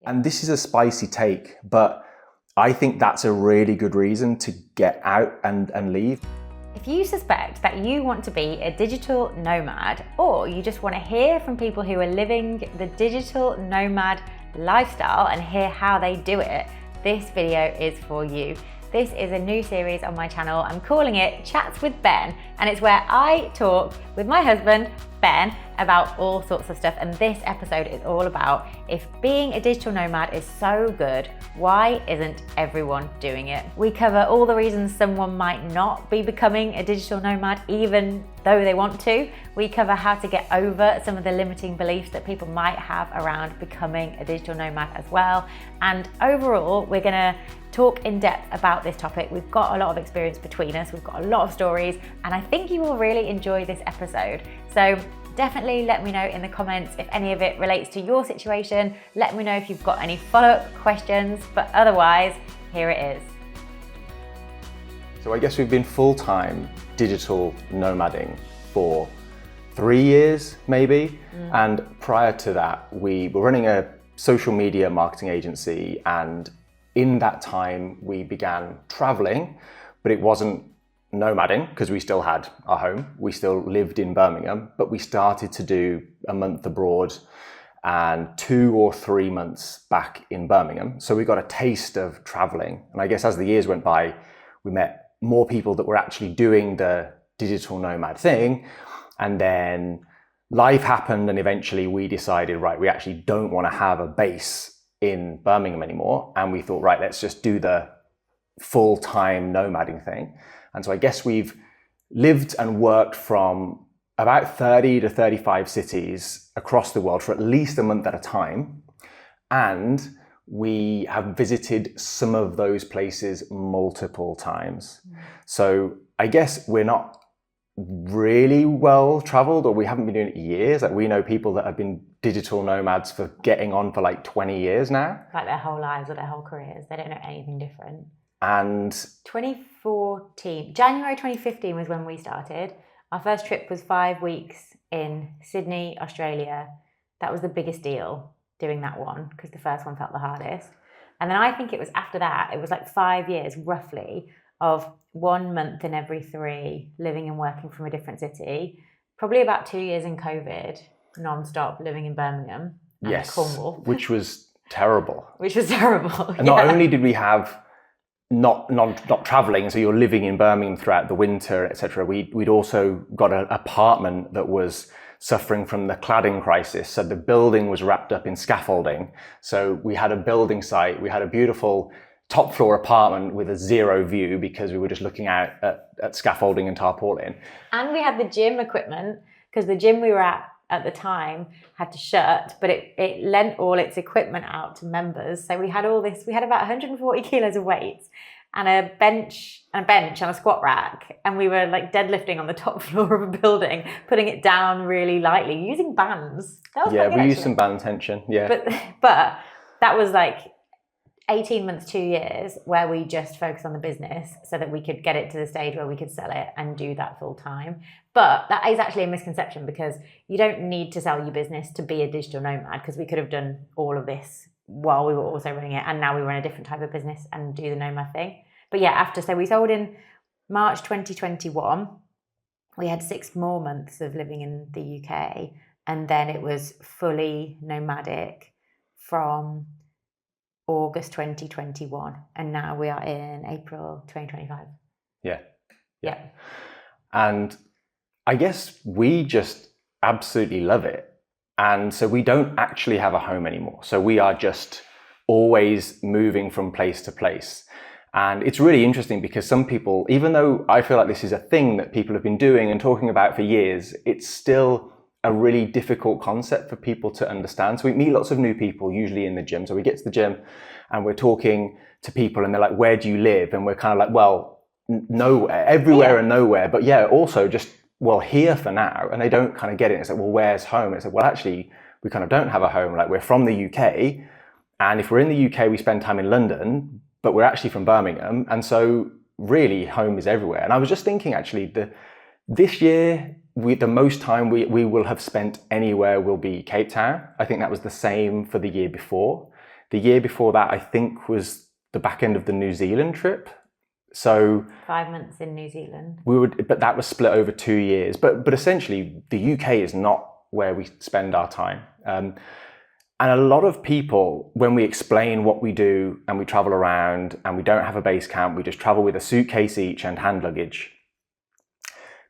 And this is a spicy take, but I think that's a really good reason to get out and leave. If you suspect that you want to be a digital nomad, or you just want to hear from people who are living the digital nomad lifestyle and hear how they do it, this video is for you. This is a new series on my channel. I'm calling it Chats with Ben, and it's where I talk with my husband, Ben, about all sorts of stuff. And this episode is all about, if being a digital nomad is so good, why isn't everyone doing it? We cover all the reasons someone might not be becoming a digital nomad, even though they want to. We cover how to get over some of the limiting beliefs that people might have around becoming a digital nomad as well. And overall, we're gonna talk in depth about this topic. We've got a lot of experience between us, we've got a lot of stories, and I think you will really enjoy this episode. So definitely let me know in the comments if any of it relates to your situation. Let me know if you've got any follow-up questions, but otherwise, here it is. So I guess we've been full-time digital nomading for 3 years, maybe. And prior to that, we were running a social media marketing agency, and in that time, we began traveling, but it wasn't nomading because we still had our home. We still lived in Birmingham, but we started to do a month abroad and 2 or 3 months back in Birmingham. So we got a taste of traveling. And I guess as the years went by, we met more people that were actually doing the digital nomad thing. And then life happened, and eventually we decided, right, we actually don't want to have a base in Birmingham anymore, and we thought, right, let's just do the full-time nomading thing. And so I guess we've lived and worked from about 30 to 35 cities across the world for at least a month at a time, and we have visited some of those places multiple times. So I guess we're not really well traveled, or we haven't been doing it years. Like, we know people that have been digital nomads for getting on for like 20 years now. Like their whole lives or their whole careers. They don't know anything different. And 2014, January 2015 was when we started. Our first trip was 5 weeks in Sydney, Australia. That was the biggest deal, doing that one, because the first one felt the hardest. And then I think it was after that, it was like 5 years roughly of 1 month in every 3 living and working from a different city. Probably about 2 years in COVID, non-stop living in Birmingham and yes, Cornwall. which was terrible. Which was terrible. And not only did we have not traveling, so you're living in Birmingham throughout the winter, etc. We'd also got an apartment that was suffering from the cladding crisis. So the building was wrapped up in scaffolding. So we had a building site, we had a beautiful top floor apartment with a 0 view because we were just looking out at scaffolding and tarpaulin. And we had the gym equipment, because the gym we were at the time had to shut, but it lent all its equipment out to members. So we had all this, we had about 140 kilos of weights and a bench and a squat rack. And we were like deadlifting on the top floor of a building, putting it down really lightly using bands. That was yeah, we used some band tension. Yeah. But that was like 18 months, 2 years, where we just focused on the business so that we could get it to the stage where we could sell it and do that full time. But that is actually a misconception, because you don't need to sell your business to be a digital nomad, because we could have done all of this while we were also running it, and now we run a different type of business and do the nomad thing. But yeah, so we sold in March 2021. We had 6 more months of living in the UK, and then it was fully nomadic from August 2021, and now we are in April 2025. Yeah. And I guess we just absolutely love it. And so we don't actually have a home anymore. So we are just always moving from place to place. And it's really interesting because some people, even though I feel like this is a thing that people have been doing and talking about for years, it's still a really difficult concept for people to understand. So we meet lots of new people, usually in the gym. So we get to the gym and we're talking to people and they're like, where do you live? And we're kind of like, well, nowhere, everywhere and nowhere. But yeah, also just, well, here for now. And they don't kind of get it. It's like, well, where's home? It's like, well, actually, we kind of don't have a home. Like, we're from the UK. And if we're in the UK, we spend time in London, but we're actually from Birmingham. And so really home is everywhere. And I was just thinking, actually, this year, the most time we will have spent anywhere will be Cape Town. I think that was the same for the year before. the year before that, I think, was the back end of the New Zealand trip. So 5 months in New Zealand. But that was split over 2 years. But essentially, the UK is not where we spend our time. And a lot of people, when we explain what we do and we travel around and we don't have a base camp, we just travel with a suitcase each and hand luggage.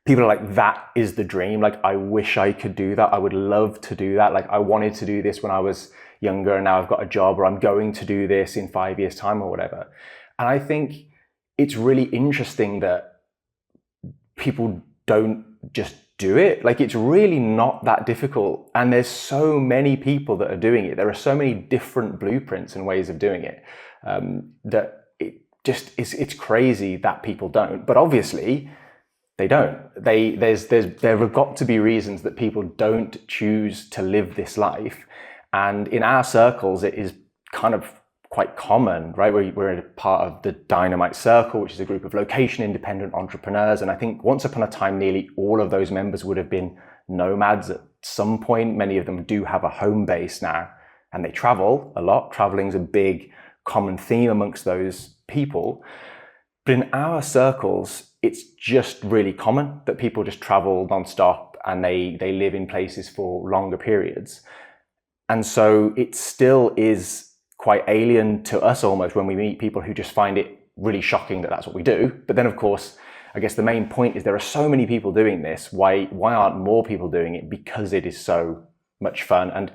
People are like, that is the dream. Like, I wish I could do that. I would love to do that. Like, I wanted to do this when I was younger and now I've got a job, or I'm going to do this in 5 years' time or whatever. And I think it's really interesting that people don't just do it. Like, it's really not that difficult. And there's so many people that are doing it. There are so many different blueprints and ways of doing it that it just is, it's crazy that people don't. But obviously they don't. There have got to be reasons that people don't choose to live this life. And in our circles, it is kind of quite common, right? We're a part of the Dynamite Circle, which is a group of location-independent entrepreneurs. And I think once upon a time, nearly all of those members would have been nomads at some point. Many of them do have a home base now, and they travel a lot. Traveling is a big common theme amongst those people. But in our circles, it's just really common that people just travel nonstop and they live in places for longer periods. And so it still is quite alien to us almost when we meet people who just find it really shocking that that's what we do. But then, of course, I guess the main point is there are so many people doing this. Why aren't more people doing it? Because it is so much fun. And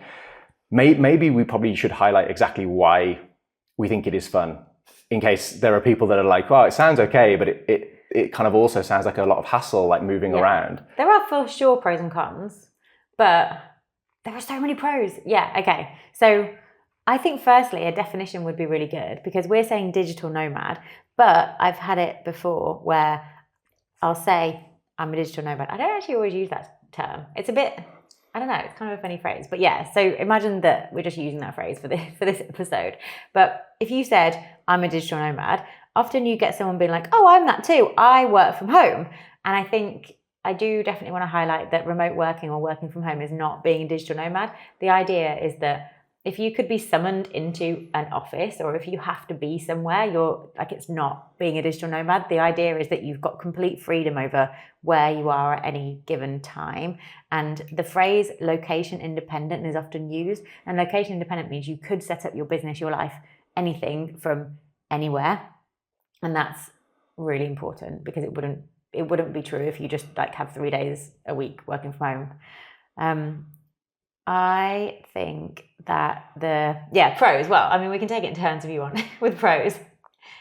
maybe we probably should highlight exactly why we think it is fun, in case there are people that are like, well, it sounds okay, but it kind of also sounds like a lot of hassle, like moving around. There are for sure pros and cons, but there are so many pros. Yeah, okay. So I think firstly, a definition would be really good, because we're saying digital nomad, but I've had it before where I'll say I'm a digital nomad. I don't actually always use that term. It's a bit, I don't know, it's kind of a funny phrase. But yeah, so imagine that we're just using that phrase for this episode. But if you said I'm a digital nomad, often you get someone being like, oh, I'm that too. I work from home. And I think I do definitely want to highlight that remote working or working from home is not being a digital nomad. The idea is that if you could be summoned into an office, or if you have to be somewhere, you're like, it's not being a digital nomad. The idea is that you've got complete freedom over where you are at any given time. And the phrase location independent is often used. And location independent means you could set up your business, your life, anything from anywhere. And that's really important, because it wouldn't be true if you just like have 3 days a week working from home. I think that pros. Well, I mean, we can take it in turns if you want with pros.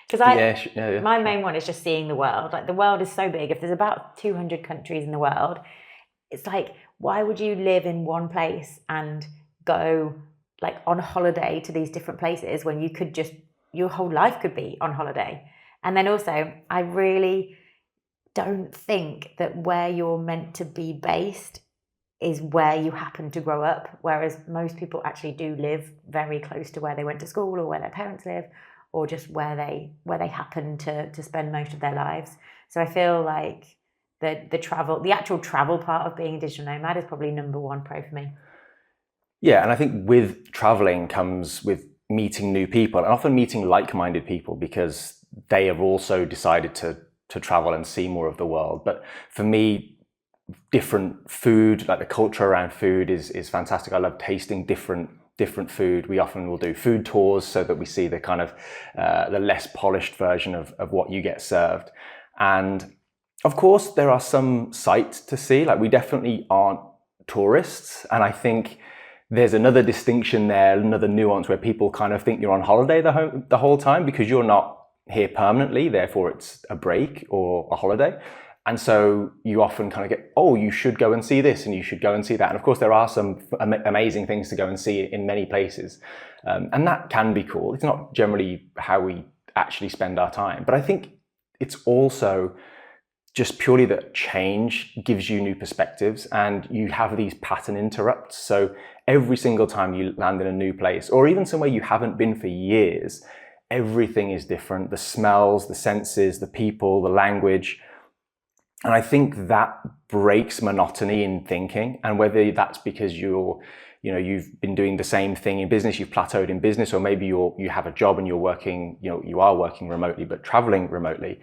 Because my main one is just seeing the world. Like, the world is so big. If there's about 200 countries in the world, it's like, why would you live in one place and go like on holiday to these different places when you could just, your whole life could be on holiday? And then also, I really don't think that where you're meant to be based is where you happen to grow up, whereas most people actually do live very close to where they went to school, or where their parents live, or just where they happen to spend most of their lives. So I feel like the actual travel part of being a digital nomad is probably number one pro for me. Yeah, and I think with traveling comes with meeting new people, and often meeting like-minded people, because they have also decided to travel and see more of the world. But for me, different food, like the culture around food is fantastic. I love tasting different food. We often will do food tours so that we see the kind of the less polished version of what you get served. And of course, there are some sights to see. Like, we definitely aren't tourists. And I think there's another distinction there, another nuance, where people kind of think you're on holiday the whole time, because you're not here permanently. Therefore, it's a break or a holiday. And so you often kind of get, oh, you should go and see this and you should go and see that. And of course, there are some amazing things to go and see in many places. And that can be cool. It's not generally how we actually spend our time. But I think it's also just purely that change gives you new perspectives, and you have these pattern interrupts. So every single time you land in a new place, or even somewhere you haven't been for years, everything is different. The smells, the senses, the people, the language. And I think that breaks monotony in thinking. And whether that's because you're you've been doing the same thing in business, you've plateaued in business, or maybe you have a job and you're working, you are working remotely, but traveling remotely.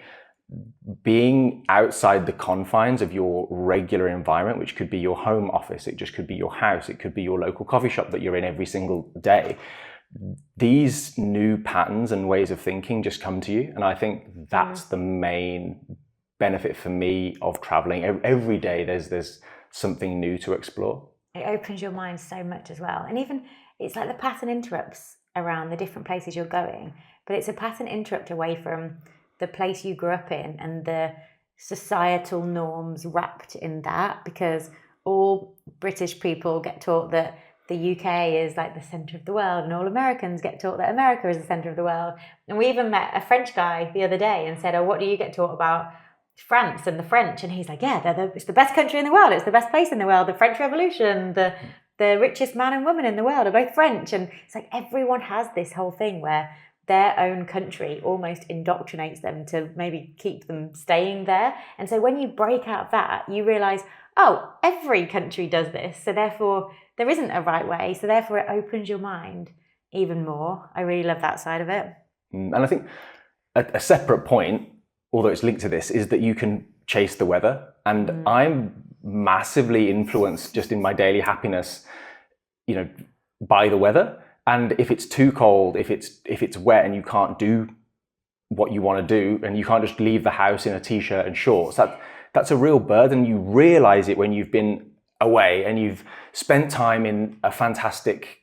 Being outside the confines of your regular environment, which could be your home office, it just could be your house, it could be your local coffee shop that you're in every single day. These new patterns and ways of thinking just come to you. And I think that's the main benefit for me of traveling. Every day there's something new to explore. It opens your mind so much as well. And even it's like the pattern interrupts around the different places you're going, but it's a pattern interrupt away from the place you grew up in and the societal norms wrapped in that, because all British people get taught that the UK is like the centre of the world, and all Americans get taught that America is the centre of the world. And we even met a French guy the other day and said, oh, what do you get taught about France and the French? And he's like, yeah, it's the best country in the world. It's the best place in the world. The French Revolution, the richest man and woman in the world are both French. And it's like everyone has this whole thing where their own country almost indoctrinates them to maybe keep them staying there. And so when you break out of that, you realise, oh, every country does this. So therefore, there isn't a right way. So therefore, it opens your mind even more. I really love that side of it. And I think a separate point, although it's linked to this, is that you can chase the weather. And I'm massively influenced just in my daily happiness, by the weather. And if it's too cold, if it's wet and you can't do what you want to do, and you can't just leave the house in a t-shirt and shorts, that's a real burden. You realize it when you've been away and you've spent time in a fantastic,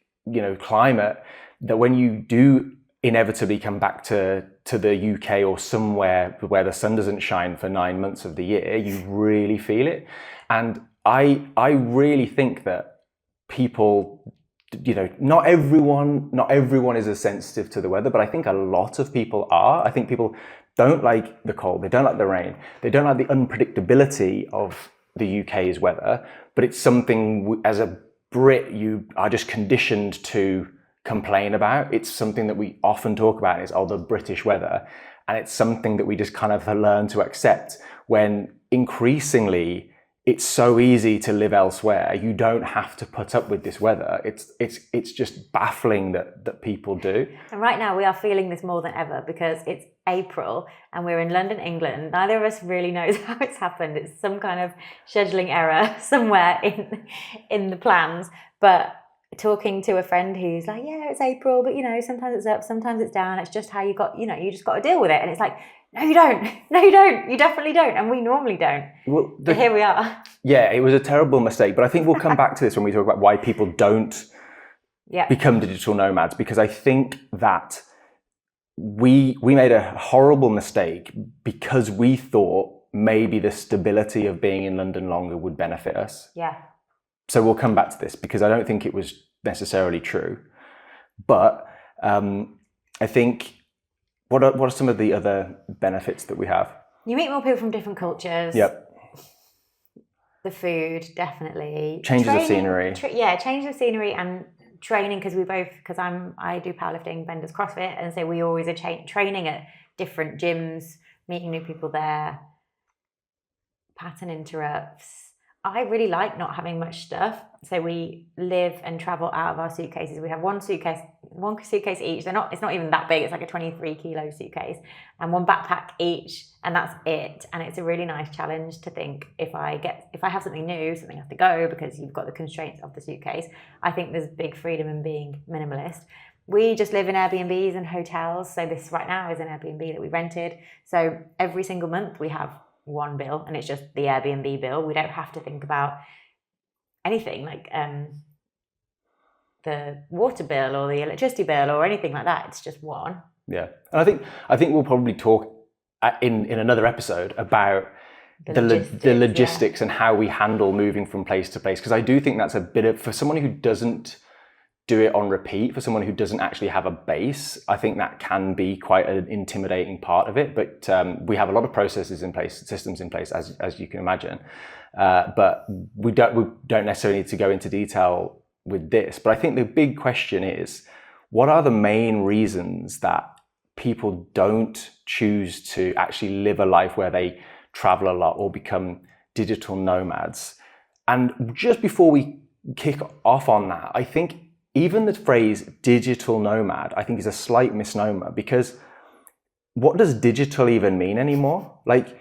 climate, that when you do inevitably come back to the UK or somewhere where the sun doesn't shine for 9 months of the year, you really feel it. And I really think that people, not everyone is as sensitive to the weather, but I think a lot of people are. I think people don't like the cold, they don't like the rain, they don't like the unpredictability of the UK's weather, but it's something as a Brit you are just conditioned to complain about. It's something that we often talk about, is the British weather, and it's something that we just kind of learn to accept, when increasingly it's so easy to live elsewhere. You don't have to put up with this weather. It's just baffling that people do. And right now we are feeling this more than ever, because it's April and we're in London, England. Neither of us really knows how it's happened. It's some kind of scheduling error somewhere in the plans. But talking to a friend who's like, yeah, it's April, but sometimes it's up, sometimes it's down. It's just how you just got to deal with it. And it's like, no, you don't. No, you don't. You definitely don't. And we normally don't. Well, but here we are. Yeah, it was a terrible mistake. But I think we'll come back to this when we talk about why people don't become digital nomads, because I think that we made a horrible mistake because we thought maybe the stability of being in London longer would benefit us. Yeah. So we'll come back to this, because I don't think it was necessarily true. But I think, what are some of the other benefits that we have? You meet more people from different cultures. Yep. The food, definitely. Changes of scenery. Changes of scenery and training, because I do powerlifting, Bender's CrossFit, and so we always are training at different gyms, meeting new people there. Pattern interrupts. I really like not having much stuff. So we live and travel out of our suitcases. We have one suitcase each. It's not even that big. It's like a 23 kilo suitcase, and one backpack each, and that's it. And it's a really nice challenge to think, if I have something new, something has to go because you've got the constraints of the suitcase. I think there's big freedom in being minimalist. We just live in Airbnbs and hotels. So this right now is an Airbnb that we rented. So every single month we have one bill, and it's just the Airbnb bill. We don't have to think about anything like the water bill or the electricity bill or anything like that. It's just one. Yeah, and I think we'll probably talk in another episode about the logistics and how we handle moving from place to place, because I do think that's a bit of, for someone who doesn't do it on repeat, for someone who doesn't actually have a base, I think that can be quite an intimidating part of it. But we have a lot of processes in place, systems in place, as you can imagine. But we don't necessarily need to go into detail with this. But I think the big question is, what are the main reasons that people don't choose to actually live a life where they travel a lot or become digital nomads? And just before we kick off on that, I think even the phrase digital nomad, I think is a slight misnomer, because what does digital even mean anymore? Like,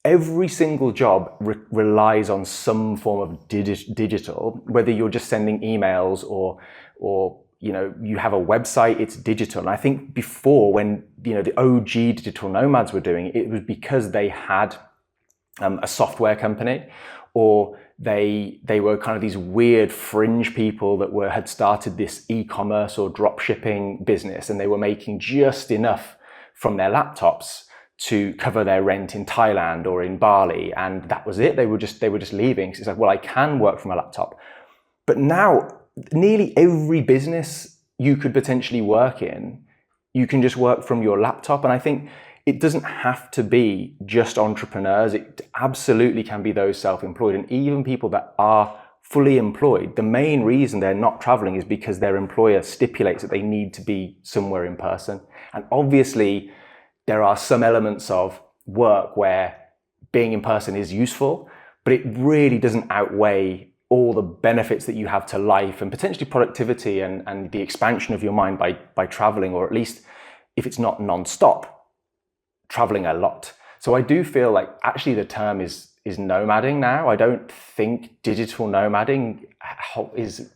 every single job relies on some form of digital, whether you're just sending emails or you have a website, it's digital. And I think before, when the OG digital nomads were doing it, it was because they had a software company, or they were kind of these weird fringe people that had started this e-commerce or drop shipping business, and they were making just enough from their laptops to cover their rent in Thailand or in Bali, and that was it. They were just leaving. So it's like, well, I can work from a laptop. But now, nearly every business you could potentially work in, you can just work from your laptop. And I think it doesn't have to be just entrepreneurs. It absolutely can be those self-employed, and even people that are fully employed. The main reason they're not traveling is because their employer stipulates that they need to be somewhere in person. And obviously, there are some elements of work where being in person is useful, but it really doesn't outweigh all the benefits that you have to life and potentially productivity and the expansion of your mind by traveling, or at least, if it's not non-stop, traveling a lot. So I do feel like actually the term is nomading now. I don't think digital nomading is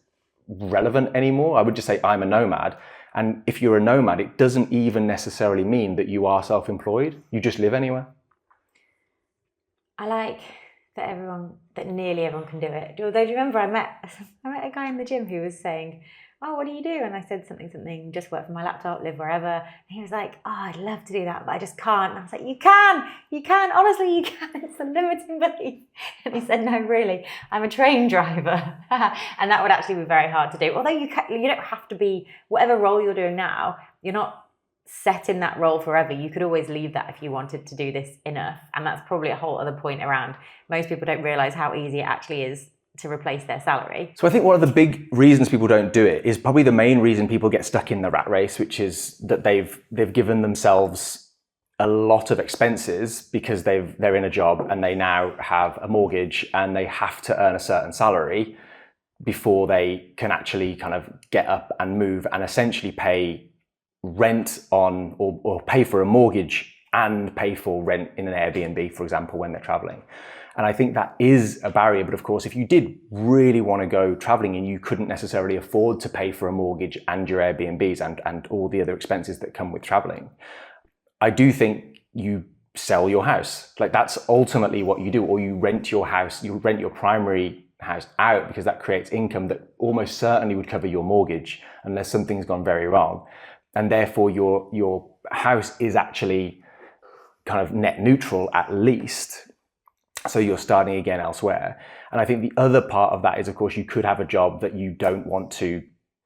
relevant anymore. I would just say I'm a nomad. And if you're a nomad, it doesn't even necessarily mean that you are self-employed. You just live anywhere. I like that nearly everyone can do it. Although, do you remember I met a guy in the gym who was saying, oh, what do you do? And I said something, just work from my laptop, live wherever. And he was like, oh, I'd love to do that, but I just can't. And I was like, you can, honestly, you can. It's a limiting belief. And he said, no, really, I'm a train driver. And that would actually be very hard to do. Although you don't have to be, whatever role you're doing now, you're not set in that role forever. You could always leave that if you wanted to do this enough. And that's probably a whole other point around, most people don't realize how easy it actually is to replace their salary. So I think one of the big reasons people don't do it is probably the main reason people get stuck in the rat race, which is that they've given themselves a lot of expenses because they're in a job and they now have a mortgage and they have to earn a certain salary before they can actually kind of get up and move and essentially pay rent on or pay for a mortgage and pay for rent in an Airbnb, for example, when they're traveling. And I think that is a barrier. But of course, if you did really want to go traveling and you couldn't necessarily afford to pay for a mortgage and your Airbnbs and all the other expenses that come with traveling, I do think you sell your house. Like, that's ultimately what you do, or you rent your house, you rent your primary house out, because that creates income that almost certainly would cover your mortgage unless something's gone very wrong. And therefore your house is actually kind of net neutral at least. So you're starting again elsewhere. And I think the other part of that is, of course, you could have a job that you don't want to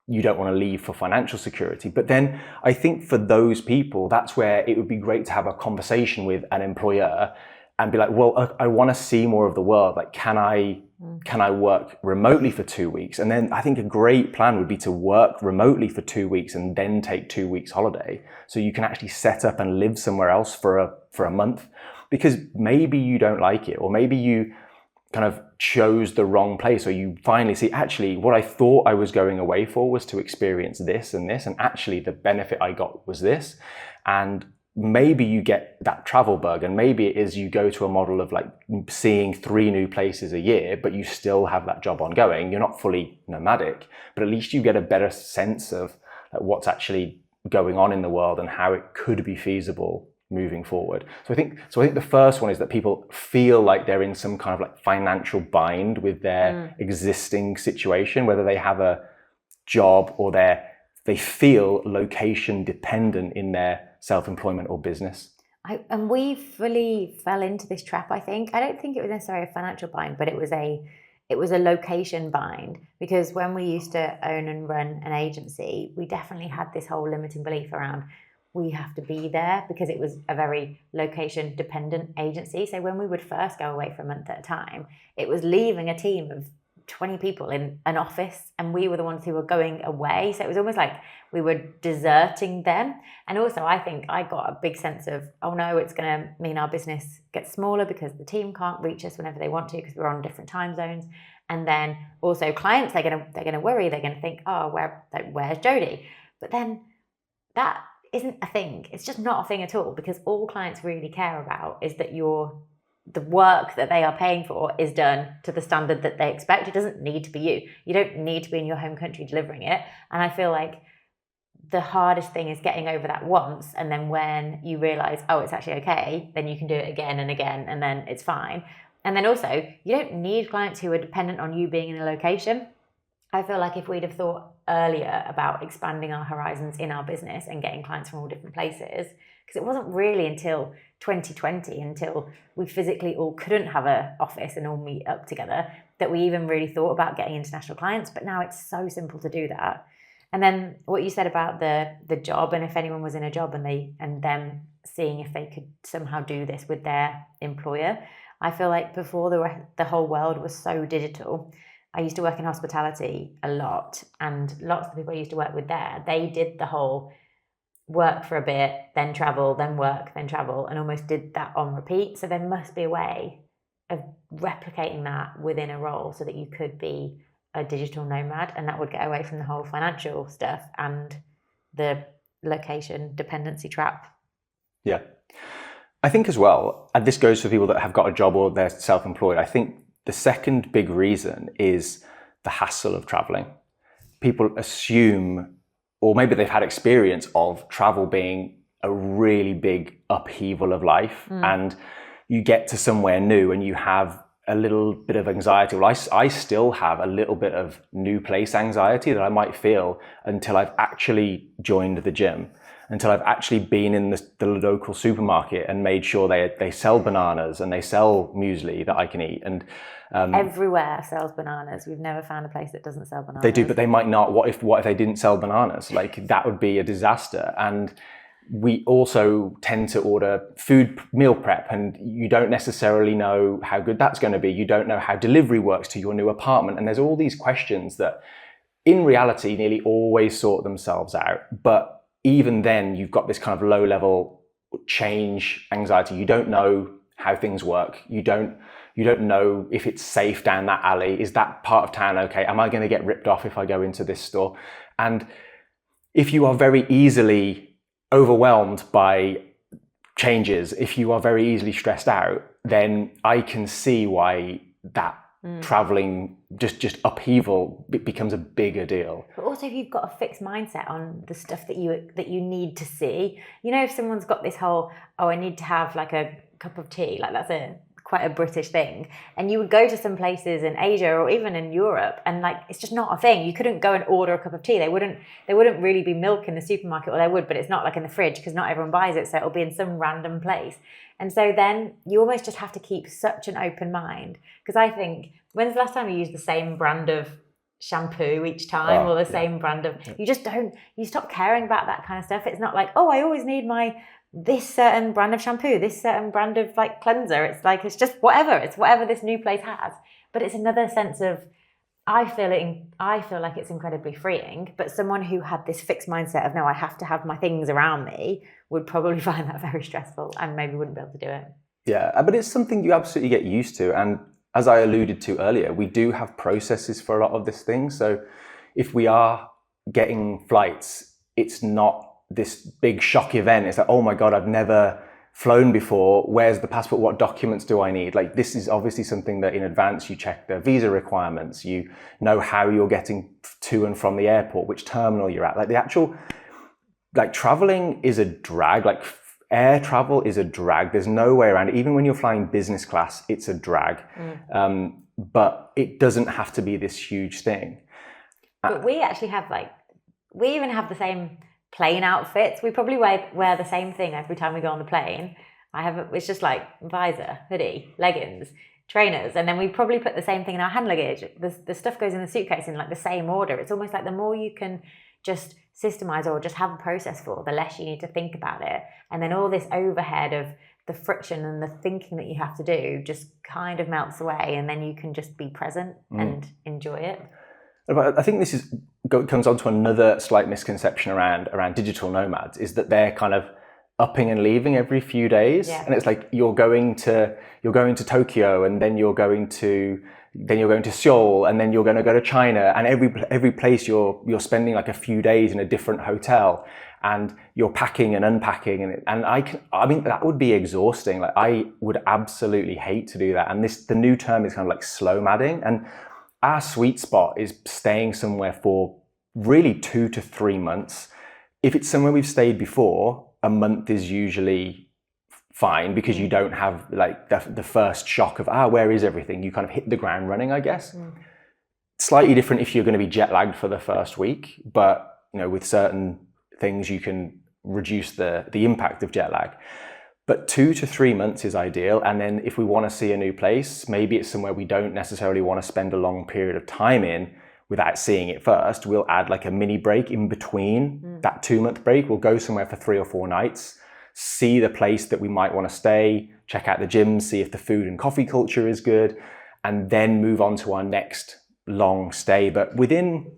leave for financial security. But then I think for those people, that's where it would be great to have a conversation with an employer and be like, well, I want to see more of the world. Like, can I work remotely for 2 weeks? And then I think a great plan would be to work remotely for 2 weeks and then take 2 weeks holiday. So you can actually set up and live somewhere else for a month, because maybe you don't like it, or maybe you kind of chose the wrong place, or you finally see, actually, what I thought I was going away for was to experience this and this, and actually the benefit I got was this. And maybe you get that travel bug, and maybe it is you go to a model of like seeing 3 new places a year, but you still have that job ongoing. You're not fully nomadic, but at least you get a better sense of like what's actually going on in the world and how it could be feasible moving forward. So I think the first one is that people feel like they're in some kind of like financial bind with their existing situation, whether they have a job or they feel location dependent in their self-employment or business. And we fully fell into this trap, I think. I don't think it was necessarily a financial bind, but it was a location bind, because when we used to own and run an agency, we definitely had this whole limiting belief around we have to be there, because it was a very location dependent agency. So when we would first go away for a month at a time, it was leaving a team of 20 people in an office, and we were the ones who were going away. So it was almost like we were deserting them. And also, I think I got a big sense of, oh no, it's going to mean our business gets smaller because the team can't reach us whenever they want to, because we're on different time zones. And then also clients, they're gonna worry, they're gonna think, oh, where's Jodie? But then that isn't a thing. It's just not a thing at all, because all clients really care about is that the work that they are paying for is done to the standard that they expect. It doesn't need to be you. You don't need to be in your home country delivering it. And I feel like the hardest thing is getting over that once, and then when you realize, oh, it's actually okay, then you can do it again and again, and then it's fine. And then also, you don't need clients who are dependent on you being in a location. I feel like if we'd have thought earlier about expanding our horizons in our business and getting clients from all different places, because it wasn't really until 2020, until we physically all couldn't have an office and all meet up together, that we even really thought about getting international clients. But now it's so simple to do that. And then what you said about the job, and if anyone was in a job and them seeing if they could somehow do this with their employer, I feel like before the whole world was so digital, I used to work in hospitality a lot, and lots of the people I used to work with there, they did the whole work for a bit, then travel, then work, then travel, and almost did that on repeat. So there must be a way of replicating that within a role so that you could be a digital nomad, and that would get away from the whole financial stuff and the location dependency trap. Yeah. I think as well, and this goes for people that have got a job or they're self-employed, I think the second big reason is the hassle of traveling. People assume, or maybe they've had experience of travel being a really big upheaval of life, and you get to somewhere new and you have a little bit of anxiety. Well, I still have a little bit of new place anxiety that I might feel until I've actually joined the gym, until I've actually been in the local supermarket and made sure they sell bananas and they sell muesli that I can eat. And everywhere sells bananas. We've never found a place that doesn't sell bananas. They do, but they might not. What if they didn't sell bananas? Like, that would be a disaster. And we also tend to order food meal prep, and you don't necessarily know how good that's going to be. You don't know how delivery works to your new apartment. And there's all these questions that in reality nearly always sort themselves out. But even then, you've got this kind of low level change anxiety. You don't know how things work. You don't know if it's safe down that alley. Is that part of town okay? Am I going to get ripped off if I go into this store? And if you are very easily overwhelmed by changes, if you are very easily stressed out, then I can see why that traveling, just upheaval, becomes a bigger deal. But also, if you've got a fixed mindset on the stuff that you need to see, you know, if someone's got this whole, oh, I need to have like a cup of tea, like that's quite a British thing, and you would go to some places in Asia or even in Europe, and like it's just not a thing. You couldn't go and order a cup of tea. There wouldn't really be milk in the supermarket, or there would, but it's not like in the fridge because not everyone buys it, so it'll be in some random place. And so then you almost just have to keep such an open mind, because I think, when's the last time you used the same brand of shampoo each time, or the same brand of, you stop caring about that kind of stuff. It's not like, oh, I always need this certain brand of shampoo, this certain brand of like cleanser. It's like, it's just whatever this new place has. But it's another sense of, I feel like it's incredibly freeing. But someone who had this fixed mindset of, no, I have to have my things around me, would probably find that very stressful and maybe wouldn't be able to do it. Yeah, but it's something you absolutely get used to. And as I alluded to earlier, we do have processes for a lot of this thing. So if we are getting flights, it's not this big shock event. It's like, oh my God, I've never flown before. Where's the passport? What documents do I need? Like, this is obviously something that in advance you check the visa requirements. You know how you're getting to and from the airport, which terminal you're at. Like, the actual, like, traveling is a drag. Like, air travel is a drag. There's no way around it. Even when you're flying business class, it's a drag. But it doesn't have to be this huge thing. But we actually have we even have the same plane outfits. We probably wear the same thing every time we go on the plane. It's just like visor, hoodie, leggings, trainers, and then we probably put the same thing in our hand luggage. The stuff goes in the suitcase in like the same order. It's almost like the more you can just systemize or just have a process for, the less you need to think about it. And then all this overhead of the friction and the thinking that you have to do just kind of melts away, and then you can just be present and enjoy it. I think this comes on to another slight misconception around digital nomads, is that they're kind of upping and leaving every few days. Yeah. And it's like you're going to Tokyo, and then you're going to Seoul, and then you're going to go to China, and every place you're spending like a few days in a different hotel, and you're packing and unpacking, and I mean that would be exhausting. Like I would absolutely hate to do that. And the new term is kind of like slow madding, and our sweet spot is staying somewhere for really 2 to 3 months. If it's somewhere we've stayed before, a month is usually fine, because you don't have like the first shock of where is everything. You kind of hit the ground running, I guess. Slightly different if you're going to be jet lagged for the first week, but with certain things you can reduce the impact of jet lag. But 2 to 3 months is ideal. And then if we want to see a new place, maybe it's somewhere we don't necessarily want to spend a long period of time in without seeing it first, we'll add like a mini break in between that 2-month break. We'll go somewhere for 3 or 4 nights, see the place that we might want to stay, check out the gyms, see if the food and coffee culture is good, and then move on to our next long stay. But within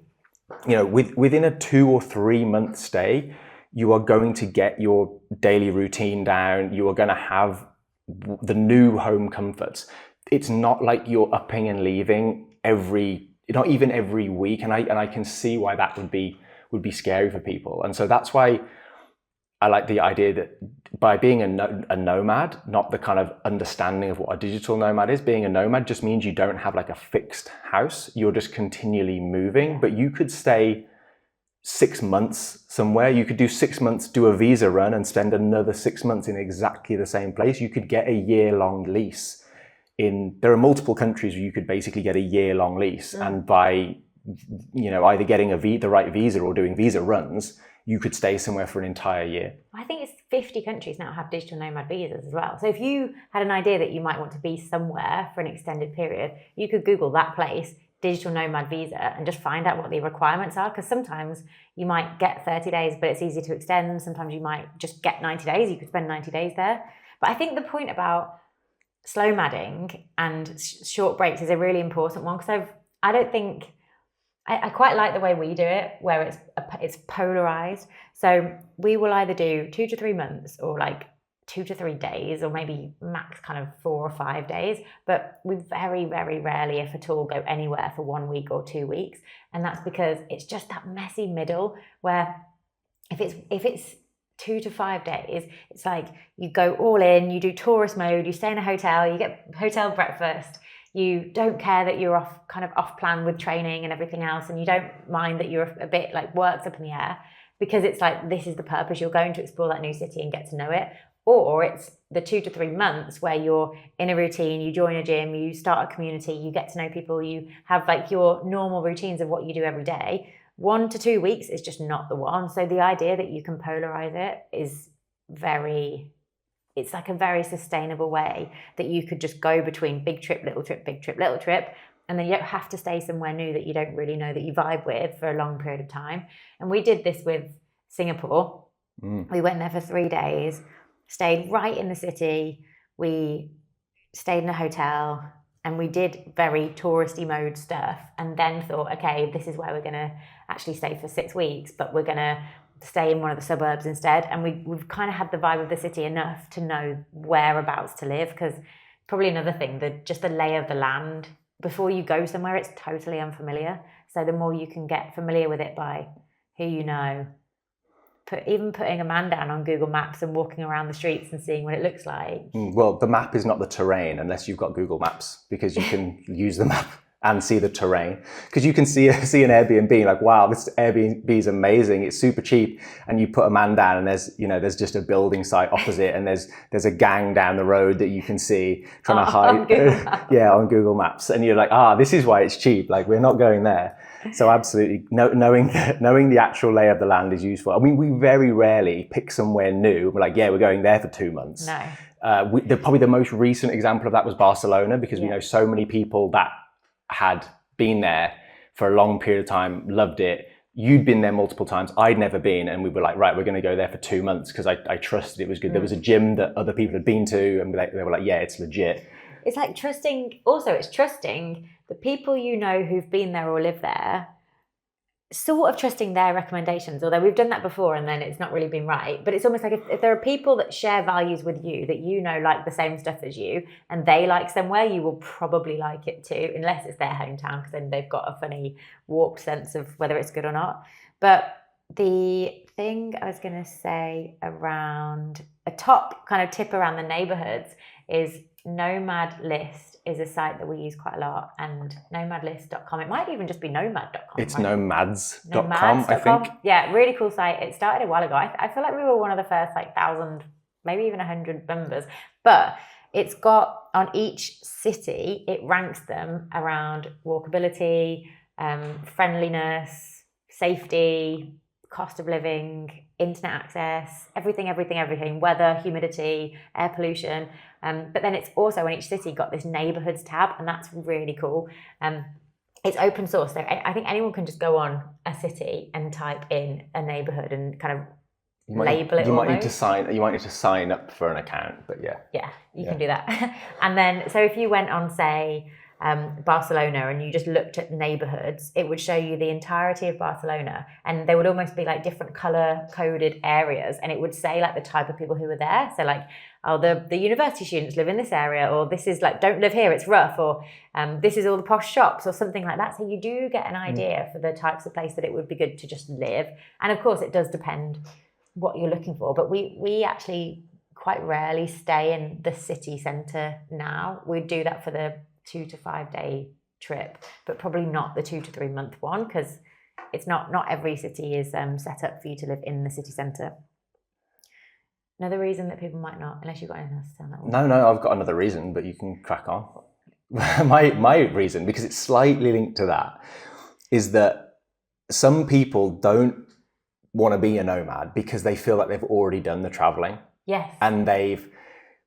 a 2 or 3 month stay, you are going to get your daily routine down. You are going to have the new home comforts. It's not like you're upping and leaving not even every week, and I can see why that would be scary for people. And so that's why I like the idea that by being a nomad, not the kind of understanding of what a digital nomad is, being a nomad just means you don't have like a fixed house. You're just continually moving, but you could stay 6 months somewhere. You could do 6 months, do a visa run, and spend another 6 months in exactly the same place. You could get a year-long lease. There are multiple countries where you could basically get a year-long lease, and by either getting the right visa or doing visa runs, you could stay somewhere for an entire year. I think it's 50 countries now have digital nomad visas as well. So if you had an idea that you might want to be somewhere for an extended period, you could Google that place, digital nomad visa, and just find out what the requirements are. Because sometimes you might get 30 days, but it's easy to extend. Sometimes you might just get 90 days. You could spend 90 days there. But I think the point about slow madding and short breaks is a really important one, because I quite like the way we do it, where it's polarized. So we will either do 2 to 3 months, or like 2 to 3 days, or maybe max kind of 4 or 5 days. But we very, very rarely, if at all, go anywhere for 1 week or 2 weeks. And that's because it's just that messy middle where if it's 2 to 5 days, it's like you go all in, you do tourist mode, you stay in a hotel, you get hotel breakfast, you don't care that you're off plan with training and everything else, and you don't mind that you're a bit like worked up in the air, because it's like this is the purpose. You're going to explore that new city and get to know it. Or it's the 2 to 3 months where you're in a routine, you join a gym, you start a community, you get to know people, you have like your normal routines of what you do every day. 1 to 2 weeks is just not the one. So the idea that you can polarize it is it's like a very sustainable way that you could just go between big trip, little trip, big trip, little trip. And then you don't have to stay somewhere new that you don't really know that you vibe with for a long period of time. And we did this with Singapore. We went there for 3 days, stayed right in the city. We stayed in a hotel, and we did very touristy mode stuff, and then thought, okay, this is where we're going to actually stay for 6 weeks, but we're going to stay in one of the suburbs instead. And we've kind of had the vibe of the city enough to know whereabouts to live, because probably another thing, just the lay of the land. Before you go somewhere, it's totally unfamiliar. So the more you can get familiar with it by who you know, even putting a man down on Google Maps and walking around the streets and seeing what it looks like. Well, the map is not the terrain unless you've got Google Maps, because you can use the map and see the terrain. Because you can see an Airbnb like, wow, this Airbnb is amazing. It's super cheap. And you put a man down, and there's just a building site opposite, and there's a gang down the road that you can see trying to hide. On Google Maps. And you're like, this is why it's cheap. Like, we're not going there. So absolutely, knowing the actual lay of the land is useful. I mean, we very rarely pick somewhere new. We're like, we're going there for 2 months. No. Probably the most recent example of that was Barcelona, because we know so many people that had been there for a long period of time, loved it. You'd been there multiple times. I'd never been. And we were like, right, we're going to go there for 2 months, because I trusted it was good. There was a gym that other people had been to, and they were like, yeah, it's legit. It's like trusting. Also, it's trusting the people you know who've been there or live there. sort of trusting their recommendations, although we've done that before and then it's not really been right. But it's almost like if there are people that share values with you that you know like the same stuff as you, and they like somewhere, you will probably like it too, unless it's their hometown, because then they've got a funny warped sense of whether it's good or not. But the thing I was going to say around a top kind of tip around the neighborhoods is Nomad List is a site that we use quite a lot, and nomadlist.com. It might even just be nomad.com. It's right? nomads.com, I think. Yeah, really cool site. It started a while ago. I feel like we were one of the first 1,000, maybe even 100 members. But it's got on each city, it ranks them around walkability, friendliness, safety, cost of living, internet access, everything, weather, humidity, air pollution. But then it's also in each city got this neighborhoods tab, and that's really cool. It's open source, so I think anyone can just go on a city and type in a neighborhood and kind of label it. You might need to sign up for an account, but yeah. Yeah, you can do that. And then, so if you went on, say, Barcelona, and you just looked at neighborhoods, it would show you the entirety of Barcelona, and they would almost be like different color coded areas, and it would say like the type of people who were there. So like, oh, the university students live in this area, or this is like, don't live here, it's rough, or this is all the posh shops, or something like that. So you do get an idea for the types of place that it would be good to just live. And of course it does depend what you're looking for, but we actually quite rarely stay in the city centre now. We do that for the 2 to 5 day trip, but probably not the 2 to 3 month one, because it's not every city is set up for you to live in the city centre. Another reason that people might not, unless you've got anything else to say on that one. No, I've got another reason, but you can crack on. my reason, because it's slightly linked to that, is that some people don't want to be a nomad because they feel like they've already done the traveling. Yes. And they've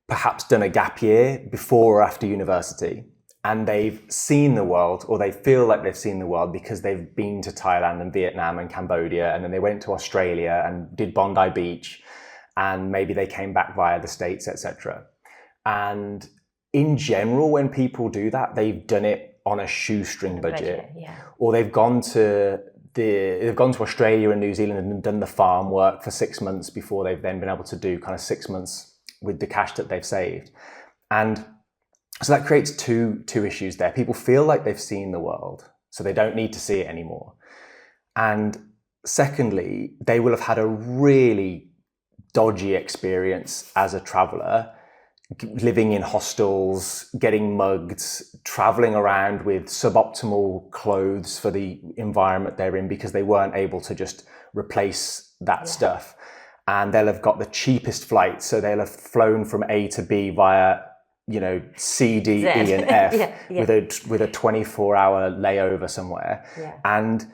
perhaps done a gap year before or after university, and they've seen the world, or they feel like they've seen the world because they've been to Thailand and Vietnam and Cambodia, and then they went to Australia and did Bondi Beach, and maybe they came back via the States, etc. And in general, when people do that, they've done it on a shoestring budget. Or they've gone to Australia and New Zealand and done the farm work for 6 months before they've then been able to do kind of 6 months with the cash that they've saved. And so that creates two issues there. People feel like they've seen the world, so they don't need to see it anymore. And secondly, they will have had a really dodgy experience as a traveler, living in hostels, getting mugged, traveling around with suboptimal clothes for the environment they're in because they weren't able to just replace that stuff. And they'll have got the cheapest flight, so they'll have flown from A to B via, C, D, Z. E and F with a 24-hour layover somewhere. And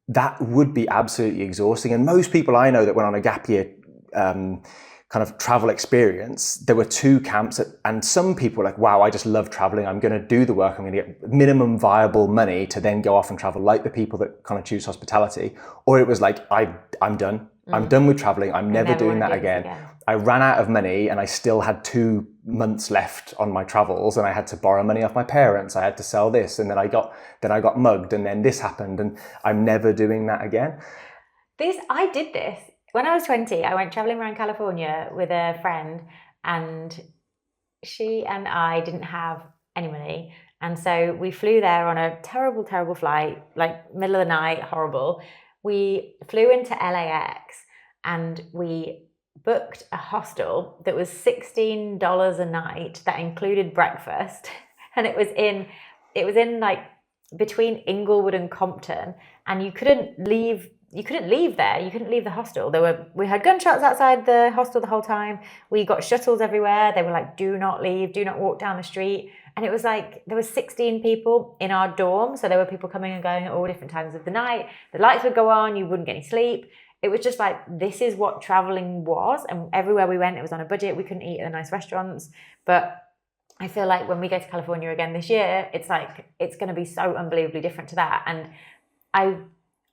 that would be absolutely exhausting. And most people I know that went on a gap year kind of travel experience, there were two camps, and some people were like, wow, I just love traveling, I'm going to do the work, I'm going to get minimum viable money to then go off and travel, like the people that kind of choose hospitality. Or it was like, I'm done. I'm done with traveling, I'm never doing that again. I ran out of money and I still had 2 months left on my travels, and I had to borrow money off my parents, I had to sell this, and then I got mugged, and then this happened, and I'm never doing that again. I did this. When I was 20, I went traveling around California with a friend, and she and I didn't have any money. And so we flew there on a terrible, terrible flight, like middle of the night, horrible. We flew into LAX and we booked a hostel that was $16 a night that included breakfast. And it was in like between Inglewood and Compton, and you couldn't leave there. You couldn't leave the hostel. We had gunshots outside the hostel the whole time. We got shuttles everywhere. They were like, do not leave, do not walk down the street. And it was like, there were 16 people in our dorm. So there were people coming and going at all different times of the night. The lights would go on, you wouldn't get any sleep. It was just like, this is what traveling was. And everywhere we went, it was on a budget. We couldn't eat at the nice restaurants. But I feel like when we go to California again this year, it's like, it's going to be so unbelievably different to that. And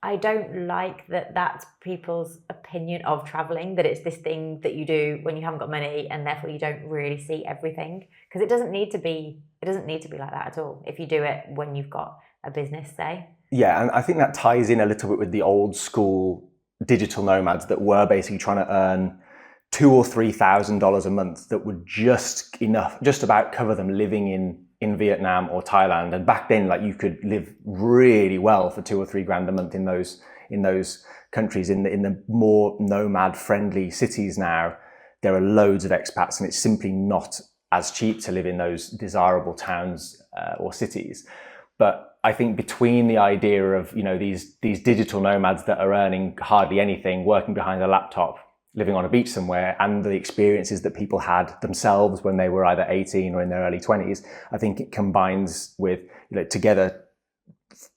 I don't like that that's people's opinion of traveling, that it's this thing that you do when you haven't got money and therefore you don't really see everything. Because it doesn't need to be like that at all if you do it when you've got a business, say. Yeah, and I think that ties in a little bit with the old school digital nomads that were basically trying to earn $2,000 or $3,000 a month that would just about cover them living in Vietnam or Thailand. And back then, like, you could live really well for 2 or 3 grand a month in those countries. In the more nomad friendly cities now, there are loads of expats, and it's simply not as cheap to live in those desirable towns or cities. But I think between the idea of, you know, these digital nomads that are earning hardly anything, working behind a laptop, living on a beach somewhere, and the experiences that people had themselves when they were either 18 or in their early 20s, I think it combines with, you know, together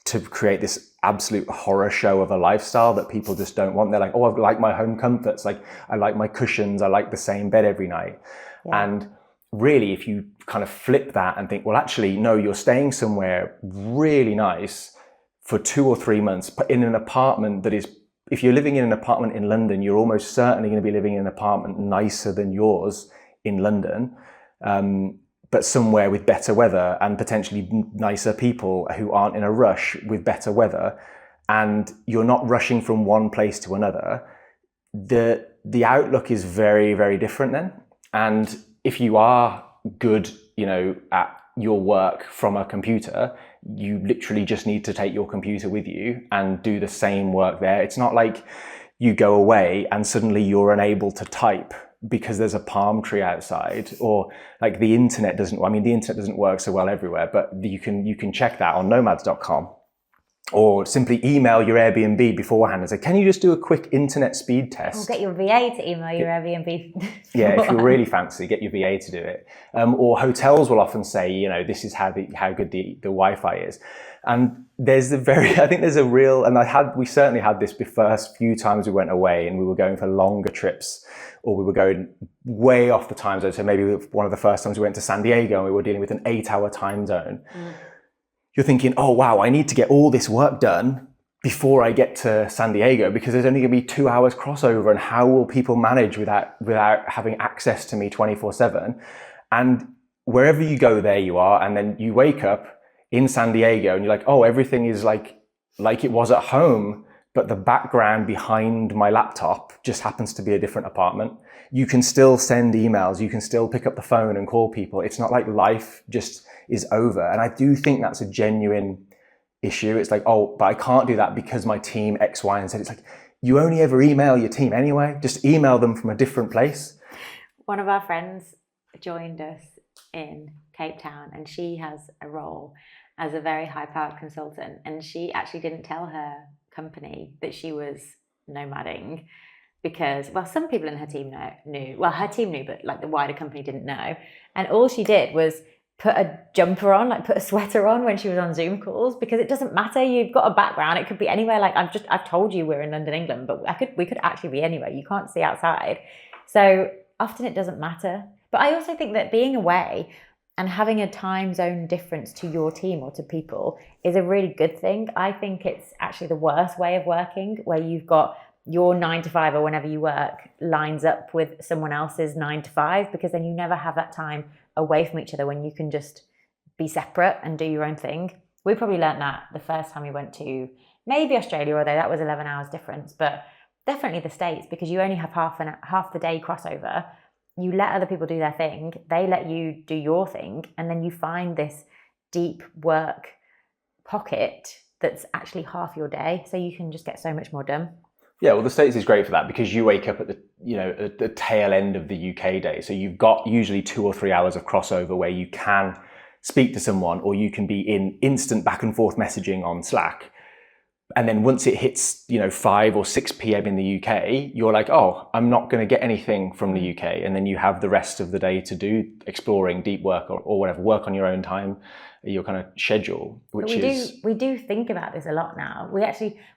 to create this absolute horror show of a lifestyle that people just don't want. They're like, oh, I like my home comforts, like I like my cushions, I like the same bed every night. Yeah. And really, if you kind of flip that and think, well, actually, no, you're staying somewhere really nice for 2 or 3 months, but in an apartment that is, if you're living in an apartment in London, you're almost certainly going to be living in an apartment nicer than yours in London, but somewhere with better weather and potentially nicer people who aren't in a rush with better weather, and you're not rushing from one place to another. The outlook is very, very different then. And if you are good, you know, at your work from a computer, you literally just need to take your computer with you and do the same work there. It's not like you go away and suddenly you're unable to type because there's a palm tree outside, or like the internet doesn't work so well everywhere, but you can check that on nomads.com. Or simply email your Airbnb beforehand and say, can you just do a quick internet speed test? Or get your VA to email your Airbnb. Yeah, if you're really fancy, get your VA to do it. Or hotels will often say, you know, this is how good the Wi-Fi is. And I think there's a real, and we certainly had this the first few times we went away and we were going for longer trips, or we were going way off the time zone. So maybe one of the first times we went to San Diego and we were dealing with an 8-hour time zone. You're thinking, oh, wow, I need to get all this work done before I get to San Diego because there's only going to be 2 hours crossover, and how will people manage without having access to me 24/7? And wherever you go, there you are. And then you wake up in San Diego and you're like, oh, everything is like it was at home, but the background behind my laptop just happens to be a different apartment. You can still send emails, you can still pick up the phone and call people. It's not like life just is over. And I do think that's a genuine issue. It's like, oh, but I can't do that because my team X, Y, and Z. It's like, you only ever email your team anyway. Just email them from a different place. One of our friends joined us in Cape Town, and she has a role as a very high-powered consultant. And she actually didn't tell her company that she was nomading because, well, some people in her team knew. Well, her team knew, but like the wider company didn't know. And all she did was put a jumper on, like put a sweater on when she was on Zoom calls, because it doesn't matter. You've got a background. It could be anywhere. Like I've told you we're in London, England, but we could actually be anywhere. You can't see outside. So often it doesn't matter. But I also think that being away and having a time zone difference to your team or to people is a really good thing. I think it's actually the worst way of working, where you've got your 9 to 5 or whenever you work lines up with someone else's 9 to 5, because then you never have that time away from each other when you can just be separate and do your own thing. We probably learned that the first time we went to maybe Australia, although that was 11 hours difference, but definitely the States, because you only have half the day crossover. You let other people do their thing, they let you do your thing, and then you find this deep work pocket that's actually half your day, so you can just get so much more done. Yeah, well, the States is great for that because you wake up at the tail end of the UK day. So you've got usually 2 or 3 hours of crossover where you can speak to someone, or you can be in instant back and forth messaging on Slack. And then once it hits, 5 or 6 p.m. in the UK, you're like, oh, I'm not going to get anything from the UK. And then you have the rest of the day to do exploring, deep work, or whatever, work on your own time, your kind of schedule, which we do think about this a lot now. We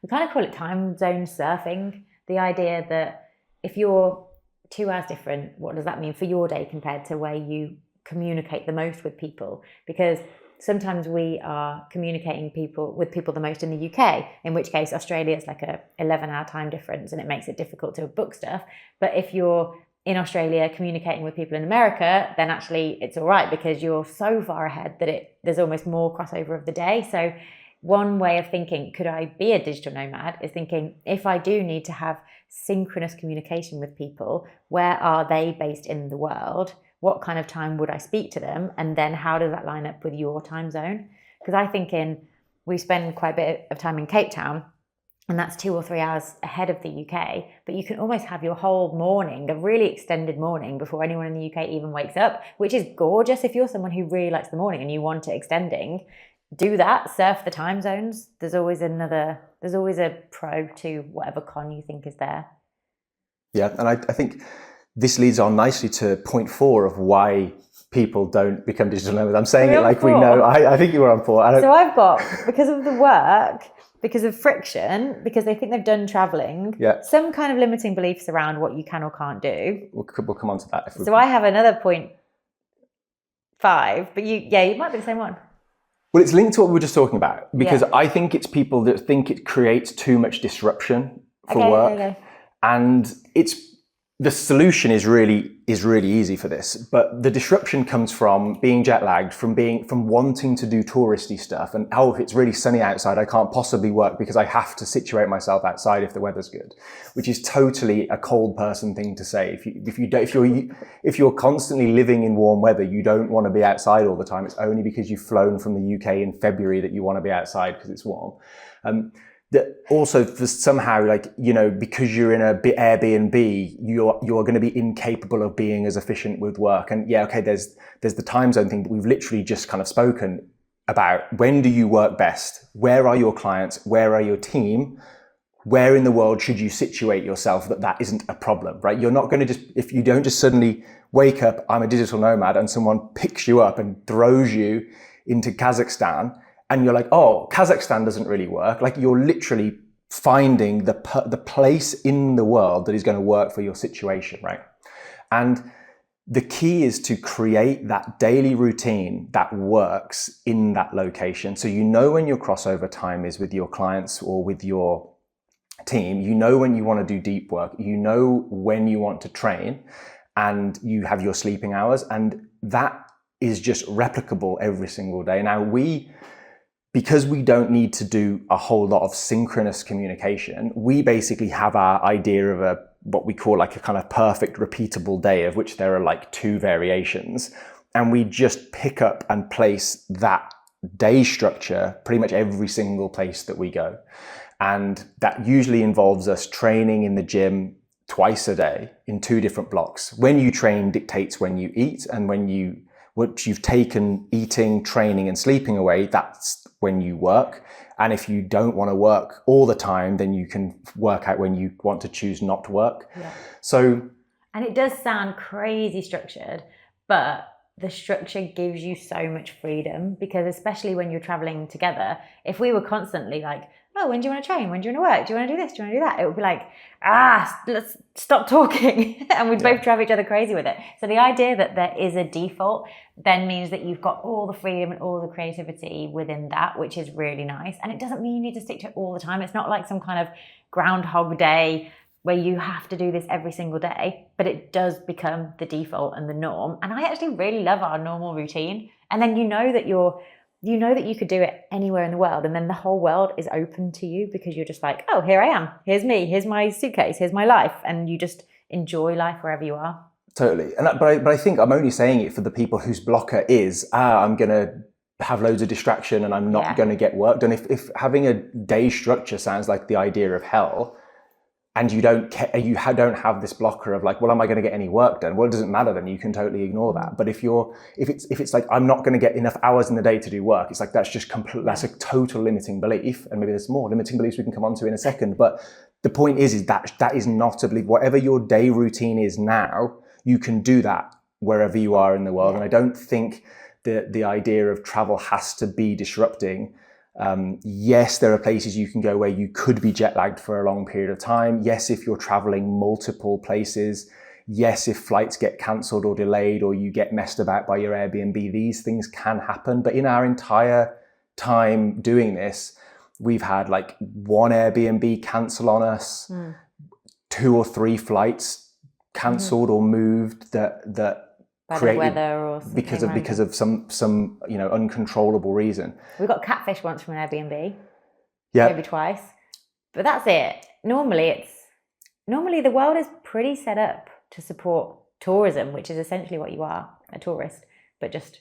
kind of call it time zone surfing. The idea that if you're 2 hours different, what does that mean for your day compared to where you communicate the most with people? Because sometimes we are communicating with people the most in the UK, in which case Australia is like a 11-hour time difference and it makes it difficult to book stuff. But if you're in Australia communicating with people in America, then actually it's all right because you're so far ahead that there's almost more crossover of the day. So one way of thinking, could I be a digital nomad, is thinking, if I do need to have synchronous communication with people, where are they based in the world? What kind of time would I speak to them? And then how does that line up with your time zone? Because I think we spend quite a bit of time in Cape Town, and that's 2 or 3 hours ahead of the UK, but you can almost have your whole morning, a really extended morning, before anyone in the UK even wakes up, which is gorgeous. If you're someone who really likes the morning and you want it extending, do that, surf the time zones. There's always a pro to whatever con you think is there. Yeah, and I think this leads on nicely to point 4 of why people don't become digital nomads. I'm saying it like 4? We know. I think you were on 4. So I've got, because of the work, because of friction, because they think they've done traveling, some kind of limiting beliefs around what you can or can't do. We'll come on to that. So I have another point 5, but you might be the same one. Well, it's linked to what we were just talking about, because I think it's people that think it creates too much disruption for work. Okay. And the solution is really easy for this, but the disruption comes from being jet lagged, from wanting to do touristy stuff, and if it's really sunny outside, I can't possibly work because I have to situate myself outside if the weather's good, which is totally a cold person thing to say. If you're constantly living in warm weather, you don't want to be outside all the time. It's only because you've flown from the UK in February that you want to be outside because it's warm. That also somehow, because you're in a Airbnb, you're going to be incapable of being as efficient with work. And there's the time zone thing, but we've literally just kind of spoken about, when do you work best? Where are your clients? Where are your team? Where in the world should you situate yourself that isn't a problem, right? You're not going to if you don't just suddenly wake up, I'm a digital nomad, and someone picks you up and throws you into Kazakhstan, and you're like, oh, Kazakhstan doesn't really work. Like, you're literally finding the place in the world that is going to work for your situation, right? And the key is to create that daily routine that works in that location. So you know when your crossover time is with your clients or with your team, you know when you want to do deep work, you know when you want to train, and you have your sleeping hours, and that is just replicable every single day. Now because we don't need to do a whole lot of synchronous communication, we basically have our idea of what we call like a kind of perfect repeatable day, of which there are like 2 variations. And we just pick up and place that day structure pretty much every single place that we go. And that usually involves us training in the gym twice a day in 2 different blocks. When you train dictates when you eat, and once you've taken eating, training, and sleeping away, that's when you work. And if you don't want to work all the time, then you can work out when you want to choose not to work. Yeah. And it does sound crazy structured, but the structure gives you so much freedom, because especially when you're traveling together, if we were constantly like, oh, when do you want to train? When do you want to work? Do you want to do this? Do you want to do that? It would be like, let's stop talking. And we'd both drive each other crazy with it. So the idea that there is a default then means that you've got all the freedom and all the creativity within that, which is really nice. And it doesn't mean you need to stick to it all the time. It's not like some kind of Groundhog Day where you have to do this every single day, but it does become the default and the norm. And I actually really love our normal routine. And then you know that you could do it anywhere in the world, and then the whole world is open to you, because you're just like, oh, here I am. Here's me. Here's my suitcase. Here's my life. And you just enjoy life wherever you are. Totally. But I think I'm only saying it for the people whose blocker is, I'm going to have loads of distraction and I'm not going to get work done. If having a day structure sounds like the idea of hell, and you don't have this blocker of like, well, am I going to get any work done? Well, it doesn't matter then. You can totally ignore that. But if it's like, I'm not going to get enough hours in the day to do work, it's like, that's a total limiting belief. And maybe there's more limiting beliefs we can come on to in a second. But the point is that is not a belief. Whatever your day routine is now, you can do that wherever you are in the world. And I don't think the idea of travel has to be disrupting. Yes, there are places you can go where you could be jet lagged for a long period of time. Yes, if you're traveling multiple places. Yes, if flights get cancelled or delayed, or you get messed about by your Airbnb, these things can happen. But in our entire time doing this, we've had like 1 Airbnb cancel on us, 2 or 3 flights cancelled or moved that bad weather or something because of some uncontrollable reason. We got catfish once from an Airbnb. Yeah, maybe twice, but that's it. Normally the world is pretty set up to support tourism, which is essentially what you are, a tourist, but just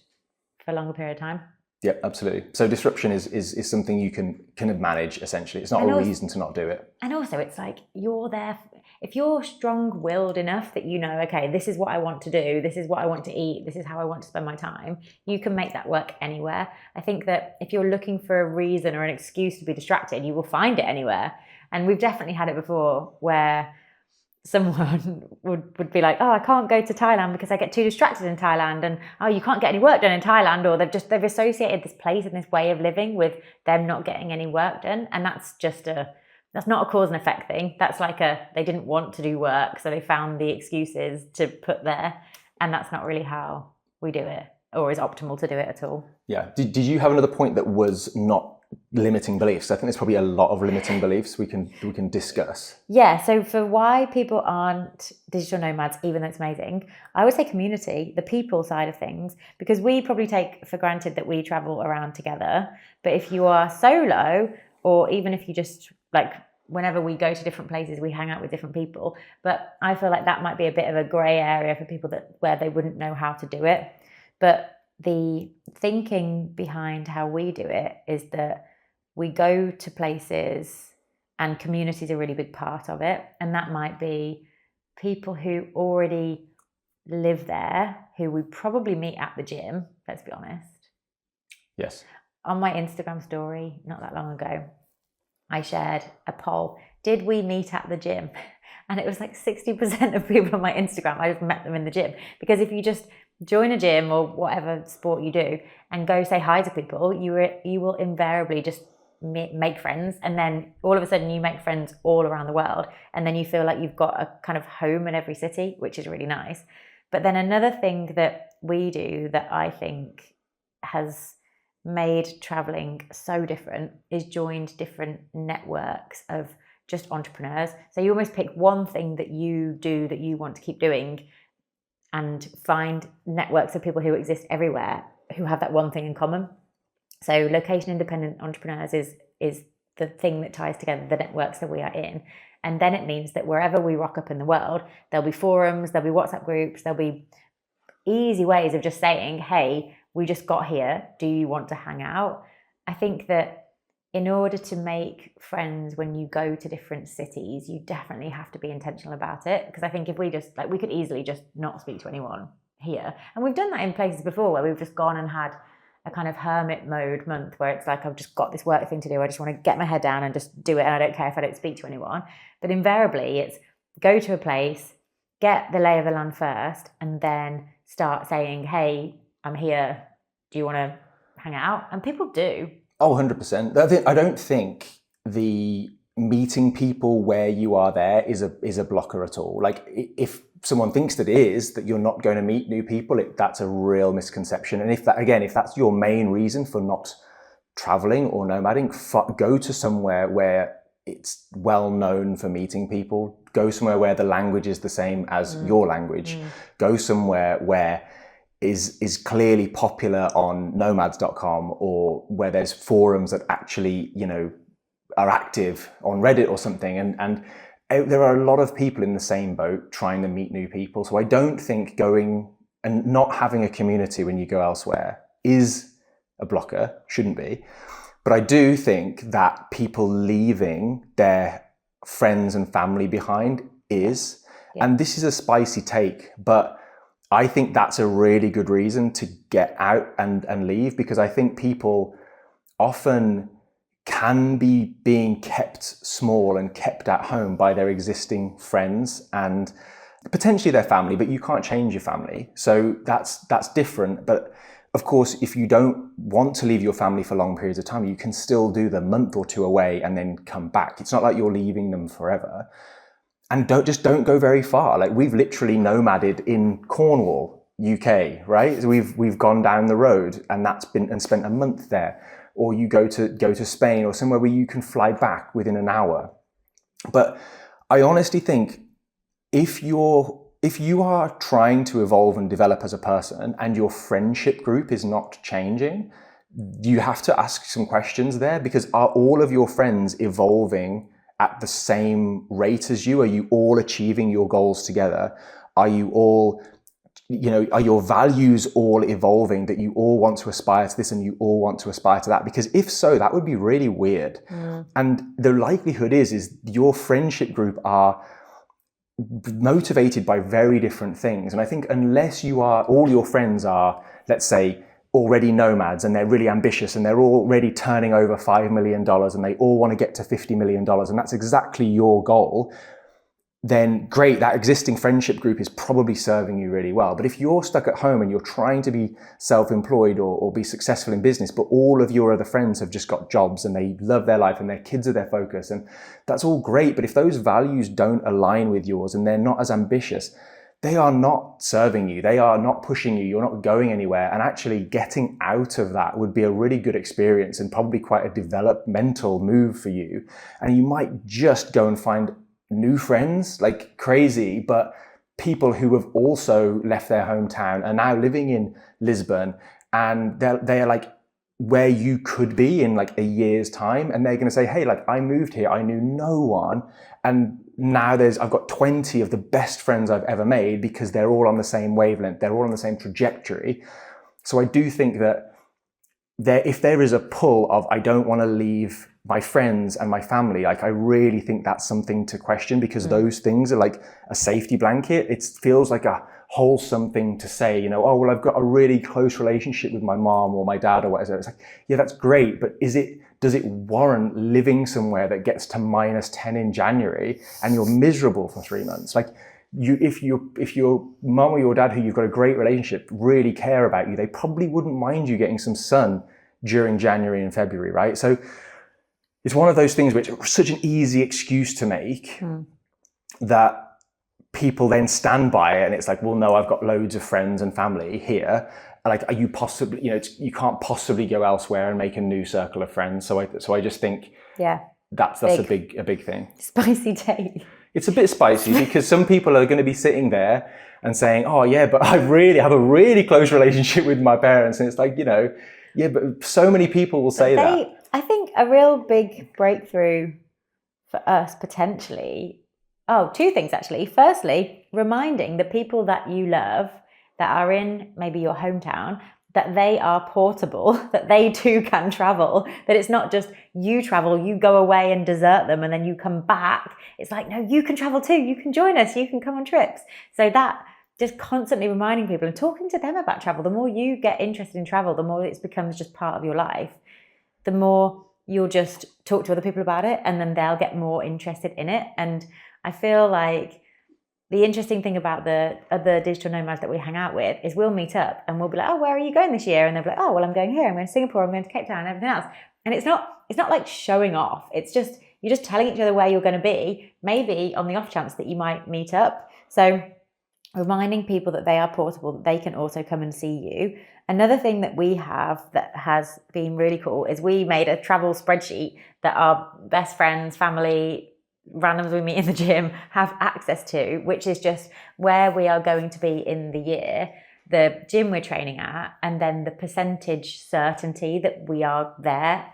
for a longer period of time. Yeah, absolutely. So disruption is something you can manage, essentially. It's not a reason to not do it. And also it's like you're there, if you're strong-willed enough that you know, okay, this is what I want to do, this is what I want to eat, this is how I want to spend my time, you can make that work anywhere. I think that if you're looking for a reason or an excuse to be distracted, you will find it anywhere. And we've definitely had it before where someone would be like, oh, I can't go to Thailand because I get too distracted in Thailand, and oh, you can't get any work done in Thailand, or they've associated this place and this way of living with them not getting any work done. And that's not a cause and effect thing. That's like they didn't want to do work, so they found the excuses to put there, and that's not really how we do it, or is optimal to do it at all. Yeah. Did you have another point that was not limiting beliefs? I think there's probably a lot of limiting beliefs we can discuss. Yeah, so for why people aren't digital nomads, even though it's amazing, I would say community, the people side of things, because we probably take for granted that we travel around together. But if you are solo, or even if you just like, whenever we go to different places, we hang out with different people. But I feel like that might be a bit of a grey area for people where they wouldn't know how to do it. But the thinking behind how we do it is that we go to places and community is a really big part of it. And that might be people who already live there, who we probably meet at the gym, let's be honest. Yes. On my Instagram story, not that long ago, I shared a poll. Did we meet at the gym? And it was like 60% of people on my Instagram, I just met them in the gym. Because if you just join a gym or whatever sport you do and go say hi to people, you will invariably just make friends. And then all of a sudden you make friends all around the world. And then you feel like you've got a kind of home in every city, which is really nice. But then another thing that we do that I think has made traveling so different is joined different networks of just entrepreneurs. So you almost pick one thing that you do that you want to keep doing and find networks of people who exist everywhere who have that one thing in common. So location independent entrepreneurs is the thing that ties together the networks that we are in. And then it means that wherever we rock up in the world, there'll be forums, there'll be WhatsApp groups, there'll be easy ways of just saying, hey, we just got here, do you want to hang out? I think that in order to make friends when you go to different cities, you definitely have to be intentional about it. Because I think if we just, like, we could easily just not speak to anyone here. And we've done that in places before where we've just gone and had a kind of hermit mode month where it's like, I've just got this work thing to do. I just want to get my head down and just do it. And I don't care if I don't speak to anyone. But invariably it's go to a place, get the lay of the land first, and then start saying, hey, I'm here. Do you want to hang out? And people do. Oh, 100%. I don't think the meeting people where you are there is a blocker at all. Like, if someone thinks that it is, that you're not going to meet new people, that's a real misconception. And if that's your main reason for not traveling or nomading, go to somewhere where it's well known for meeting people. Go somewhere where the language is the same as your language. Go somewhere where is clearly popular on nomads.com, or where there's forums that actually, are active on Reddit or something. And there are a lot of people in the same boat trying to meet new people. So I don't think going and not having a community when you go elsewhere is a blocker, shouldn't be. But I do think that people leaving their friends and family behind is, and this is a spicy take, but I think that's a really good reason to get out and leave, because I think people often can be being kept small and kept at home by their existing friends and potentially their family, but you can't change your family. So that's different. But of course, if you don't want to leave your family for long periods of time, you can still do the month or two away and then come back. It's not like you're leaving them forever. And don't go very far. Like, we've literally nomaded in Cornwall, UK, right? So we've gone down the road and spent a month there. Or you go to Spain or somewhere where you can fly back within an hour. But I honestly think if you're if you are trying to evolve and develop as a person and your friendship group is not changing, you have to ask some questions there, because are all of your friends evolving at the same rate as you? Are you all achieving your goals together? Are you all, are your values all evolving, that you all want to aspire to this and you all want to aspire to that? Because if so, that would be really weird. And the likelihood is your friendship group are motivated by very different things. And I think unless all your friends are, let's say, already nomads and they're really ambitious and they're already turning over $5 million and they all want to get to $50 million and that's exactly your goal, then great, that existing friendship group is probably serving you really well. But if you're stuck at home and you're trying to be self-employed or be successful in business, but all of your other friends have just got jobs and they love their life and their kids are their focus, and that's all great, but if those values don't align with yours and they're not as ambitious, they are not serving you, they are not pushing you, you're not going anywhere. And actually getting out of that would be a really good experience and probably quite a developmental move for you. And you might just go and find new friends like crazy, but people who have also left their hometown are now living in Lisbon, and they're like where you could be in like a year's time, and they're going to say, hey, like I moved here, I knew no one, and now I've got 20 of the best friends I've ever made, because they're all on the same wavelength, they're all on the same trajectory. So I do think that if there is a pull of I don't want to leave my friends and my family, like I really think that's something to question, because those things are like a safety blanket. It feels like a wholesome thing to say, oh, well, I've got a really close relationship with my mom or my dad or whatever. It's like, yeah, that's great, but does it warrant living somewhere that gets to -10 in January and you're miserable for 3 months? Like, if your mom or your dad, who you've got a great relationship, really care about you, they probably wouldn't mind you getting some sun during January and February, right? So it's one of those things which are such an easy excuse to make that people then stand by it, and it's like, well, no, I've got loads of friends and family here. Like, are you possibly, you can't possibly go elsewhere and make a new circle of friends. So I just think, that's a big thing. Spicy take. It's a bit spicy because some people are going to be sitting there and saying, oh yeah, but I really have a really close relationship with my parents, and it's like, yeah, but so many people will say that. I think a real big breakthrough for us potentially, two things actually. Firstly, reminding the people that you love that are in maybe your hometown that they are portable, that they too can travel, that it's not just you travel, you go away and desert them and then you come back. It's like, no, you can travel too, you can join us, you can come on trips. So that just constantly reminding people and talking to them about travel. The more you get interested in travel, the more it becomes just part of your life, the more you'll just talk to other people about it, and then they'll get more interested in it. And I feel like the interesting thing about the other digital nomads that we hang out with is we'll meet up and we'll be like, oh, where are you going this year? And they'll be like, oh, well, I'm going here, I'm going to Singapore, I'm going to Cape Town, and everything else. And it's not like showing off. It's just, you're just telling each other where you're going to be, maybe on the off chance that you might meet up. So reminding people that they are portable, that they can also come and see you. Another thing that we have that has been really cool is we made a travel spreadsheet that our best friends, family, randoms we meet in the gym have access to, which is just where we are going to be in the year, the gym we're training at, and then the percentage certainty that we are there.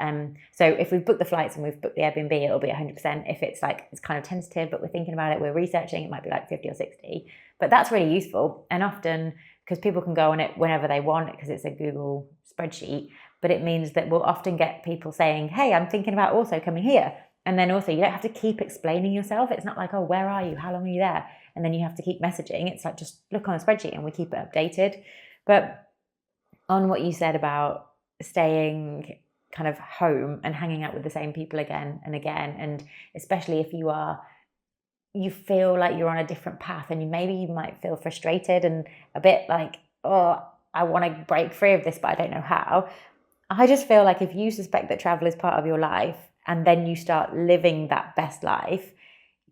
So if we've booked the flights and we've booked the Airbnb, it'll be 100%. If it's like, it's kind of tentative, but we're thinking about it, we're researching, it might be like 50 or 60. But that's really useful. And often, because people can go on it whenever they want, because it's a Google spreadsheet, but it means that we'll often get people saying, hey, I'm thinking about also coming here. And then also, you don't have to keep explaining yourself. It's not like, oh, where are you? How long are you there? And then you have to keep messaging. It's like, just look on a spreadsheet and we keep it updated. But on what you said about staying kind of home and hanging out with the same people again and again, and especially if you feel like you're on a different path, and maybe you might feel frustrated and a bit like, oh, I want to break free of this, but I don't know how. I just feel like if you suspect that travel is part of your life, and then you start living that best life,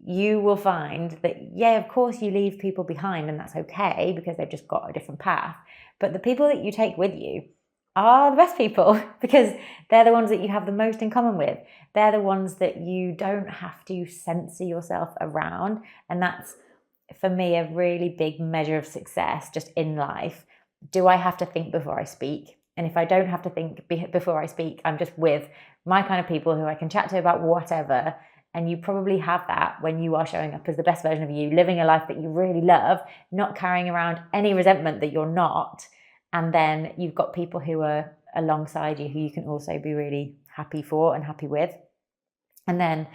you will find that, yeah, of course you leave people behind, and that's okay because they've just got a different path. But the people that you take with you are the best people, because they're the ones that you have the most in common with. They're the ones that you don't have to censor yourself around. And that's for me, a really big measure of success just in life. Do I have to think before I speak? And if I don't have to think before I speak, I'm just with my kind of people who I can chat to about whatever. And you probably have that when you are showing up as the best version of you, living a life that you really love, not carrying around any resentment that you're not. And then you've got people who are alongside you who you can also be really happy for and happy with. And then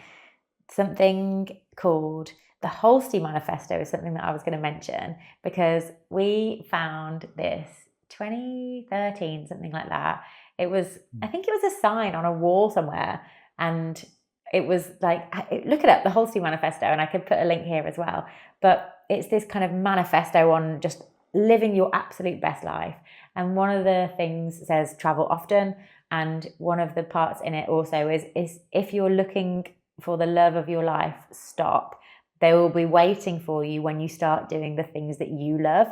something called the Holstein Manifesto is something that I was going to mention, because we found this 2013, something like that. It was, I think it was a sign on a wall somewhere, and it was like, look it up, the Holstein Manifesto, and I could put a link here as well. But it's this kind of manifesto on just living your absolute best life. And one of the things says travel often, and one of the parts in it also is if you're looking for the love of your life, stop. They will be waiting for you when you start doing the things that you love.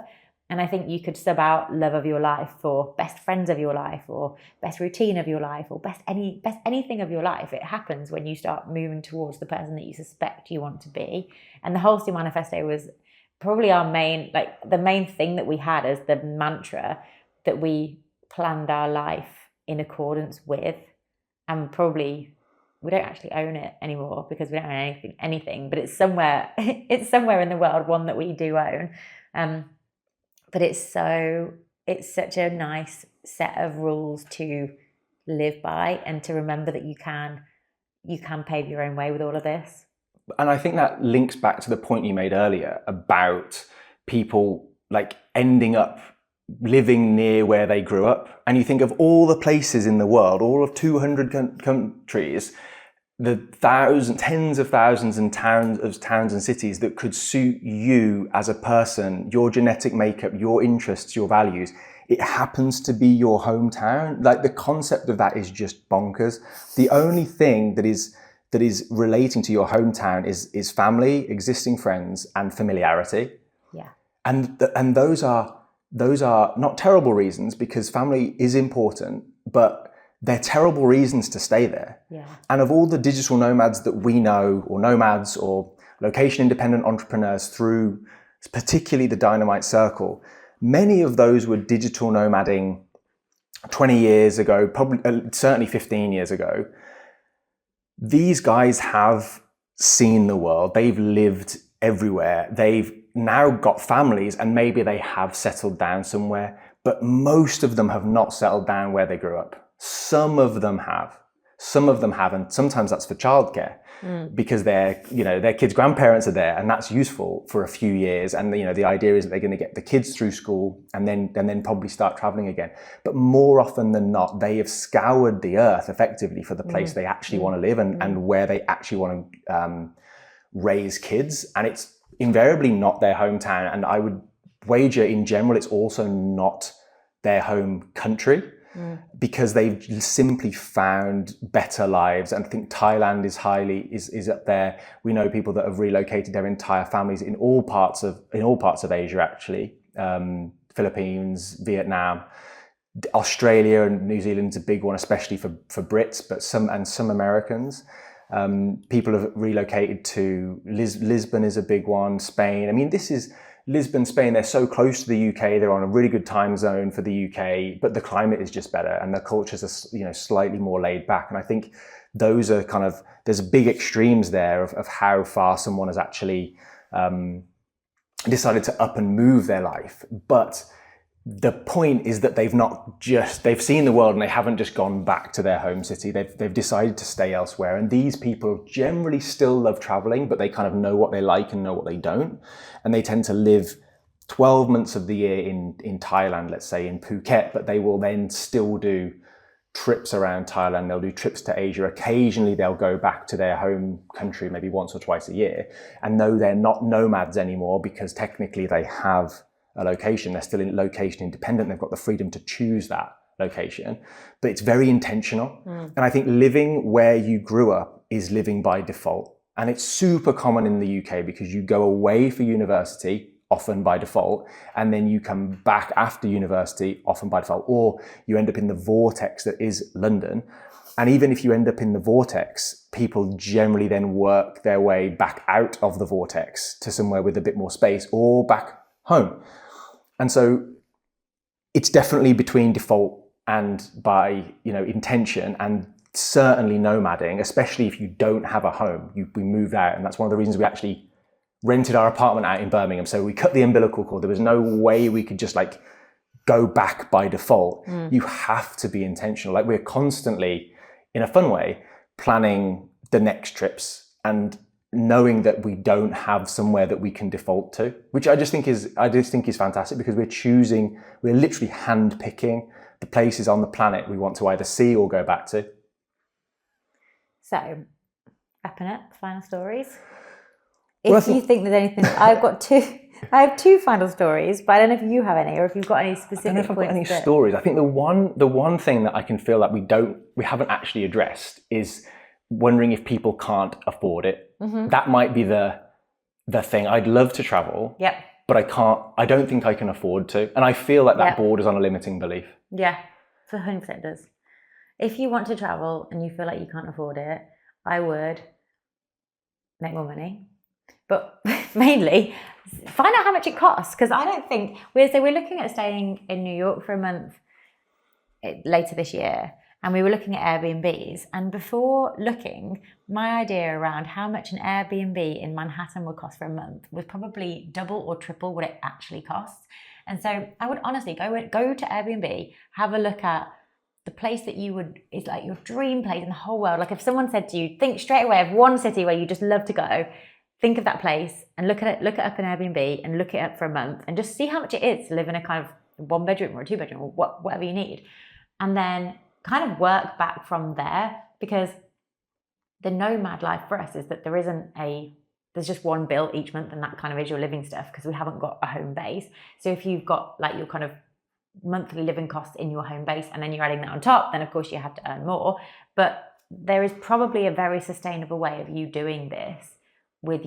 And I think you could sub out love of your life for best friends of your life, or best routine of your life, or best anything of your life. It happens when you start moving towards the person that you suspect you want to be. And the Holstein Manifesto was probably our main, the main thing that we had as the mantra that we planned our life in accordance with. And probably we don't actually own it anymore because we don't own anything, but it's somewhere in the world, one that we do own. But it's such a nice set of rules to live by, and to remember that you can pave your own way with all of this. And I think that links back to the point you made earlier about people ending up living near where they grew up. And you think of all the places in the world, all of 200 countries, the tens of thousands and towns and cities that could suit you as a person, your genetic makeup, your interests, your values. It happens to be your hometown. The concept of that is just bonkers. The only thing that is relating to your hometown is family, existing friends, and familiarity. Yeah. And those are not terrible reasons, because family is important, but they're terrible reasons to stay there. Yeah. And of all the digital nomads that we know, or nomads, or location-independent entrepreneurs through particularly the Dynamite Circle, many of those were digital nomading 20 years ago, probably certainly 15 years ago. These guys have seen the world. They've lived everywhere. They've now got families, and maybe they have settled down somewhere, but most of them have not settled down where they grew up. Some of them have, and sometimes that's for childcare, because their kids' grandparents are there, and that's useful for a few years. And the idea is that they're going to get the kids through school and then probably start traveling again. But more often than not, they have scoured the earth effectively for the place they actually want to live and where they actually want to raise kids. And it's invariably not their hometown. And I would wager in general, it's also not their home country. Because they've simply found better lives. And I think Thailand is up there. We know people that have relocated their entire families in all parts of Asia, actually. Philippines, Vietnam, Australia and New Zealand's a big one, especially for Brits, but some Americans. People have relocated to Lisbon is a big one, Spain. I mean, this is Lisbon, Spain, they're so close to the UK, they're on a really good time zone for the UK, but the climate is just better and the cultures are slightly more laid back. And I think those are there's big extremes there of how far someone has actually decided to up and move their life. But the point is that they've seen the world and they haven't just gone back to their home city. They've decided to stay elsewhere. And these people generally still love traveling, but they kind of know what they like and know what they don't. And they tend to live 12 months of the year in Thailand, let's say in Phuket, but they will then still do trips around Thailand. They'll do trips to Asia. Occasionally they'll go back to their home country, maybe once or twice a year. And no, they're not nomads anymore, because technically they have a location. They're still in location independent. They've got the freedom to choose that location, but it's very intentional. And I think living where you grew up is living by default. And it's super common in the UK because you go away for university, often by default, and then you come back after university, often by default, or you end up in the vortex that is London. And even if you end up in the vortex, people generally then work their way back out of the vortex to somewhere with a bit more space or back home. And so it's definitely between default and by, intention, and certainly nomading, especially if you don't have a home. We moved out, and that's one of the reasons we actually rented our apartment out in Birmingham. So we cut the umbilical cord. There was no way we could just go back by default. You have to be intentional. We're constantly, in a fun way, planning the next trips and knowing that we don't have somewhere that we can default to, which I just think is fantastic, because we're literally hand-picking the places on the planet we want to either see or go back to. So, wrapping up, final stories. If you think there's anything, I have two final stories, but I don't know if you have any, or if you've got any specific. I don't know if I've got any stories. I think the one thing that I can feel that we haven't actually addressed is wondering if people can't afford it. That might be the thing. I'd love to travel, but I don't think I can afford to, and I feel like that borders on a limiting belief. Yeah, for 100% does. If you want to travel and you feel like you can't afford it, I would make more money. But mainly, find out how much it costs, because I don't think we're looking at staying in New York for a month later this year, and we were looking at Airbnbs. And before looking, my idea around how much an Airbnb in Manhattan would cost for a month was probably double or triple what it actually costs. And so I would honestly go to Airbnb, have a look at the place that is like your dream place in the whole world. Like if someone said to you, think straight away of one city where you just love to go. Think of that place and look it up in Airbnb and look it up for a month and just see how much it is to live in a kind of 1-bedroom or a 2-bedroom or whatever you need. And then kind of work back from there, because the nomad life for us is that there's just one bill each month, and that kind of is your living stuff, because we haven't got a home base. So if you've got like your kind of monthly living costs in your home base and then you're adding that on top, then of course you have to earn more. But there is probably a very sustainable way of you doing this with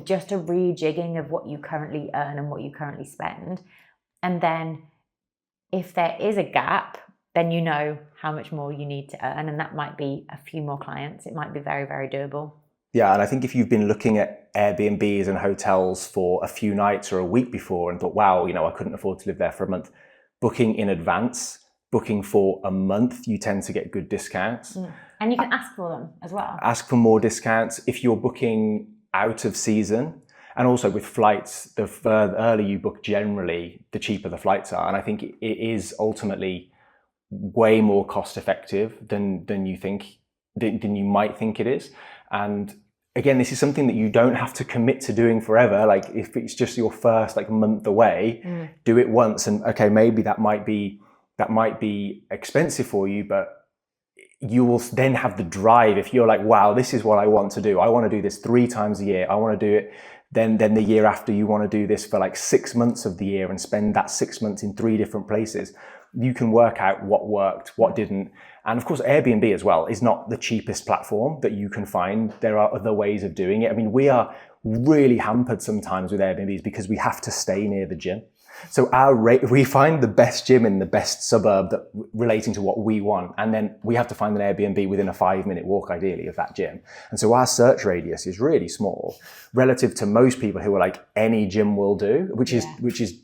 just a rejigging of what you currently earn and what you currently spend. And then if there is a gap, then you know how much more you need to earn, and that might be a few more clients. It might be very, very doable. Yeah, and I think if you've been looking at Airbnbs and hotels for a few nights or a week before and thought, wow, I couldn't afford to live there for a month, booking in advance, booking for a month, you tend to get good discounts. And you can ask for them as well. Ask for more discounts. If you're booking out of season, and also with flights, the earlier you book, generally, the cheaper the flights are. And I think it is ultimately way more cost effective than you might think it is. And again, this is something that you don't have to commit to doing forever. Like if it's just your first month away, do it once, and okay, maybe that might be expensive for you, but you will then have the drive. If you're like, wow, this is what I want to do. I want to do this 3 times a year. I want to do it. Then the year after, you want to do this for 6 months of the year and spend that 6 months in 3 different places. You can work out what worked, what didn't. And of course, Airbnb as well is not the cheapest platform that you can find. There are other ways of doing it. I mean, we are really hampered sometimes with Airbnbs because we have to stay near the gym. So we find the best gym in the best suburb relating to what we want. And then we have to find an Airbnb within a 5-minute walk, ideally, of that gym. And so our search radius is really small relative to most people who are like, any gym will do, which is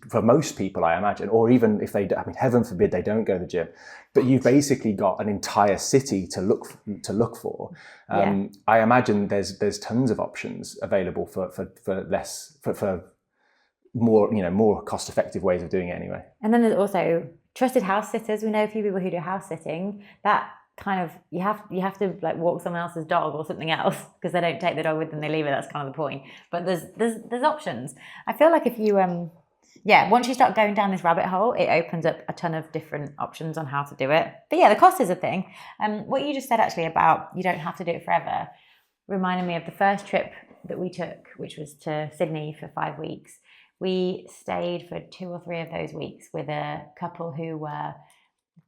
for most people, I imagine, or even if they, heaven forbid they don't go to the gym, but you've basically got an entire city to look for. I imagine there's tons of options available for more cost-effective ways of doing it anyway. And then there's also trusted house sitters. We know a few people who do house sitting. That kind of, you have to walk someone else's dog or something else, because they don't take the dog with them, they leave it. That's kind of the point. But there's options. I feel like if you once you start going down this rabbit hole, it opens up a ton of different options on how to do it. But yeah, the cost is a thing. What you just said actually about you don't have to do it forever reminded me of the first trip that we took, which was to Sydney for 5 weeks. We stayed for 2 or 3 of those weeks with a couple who were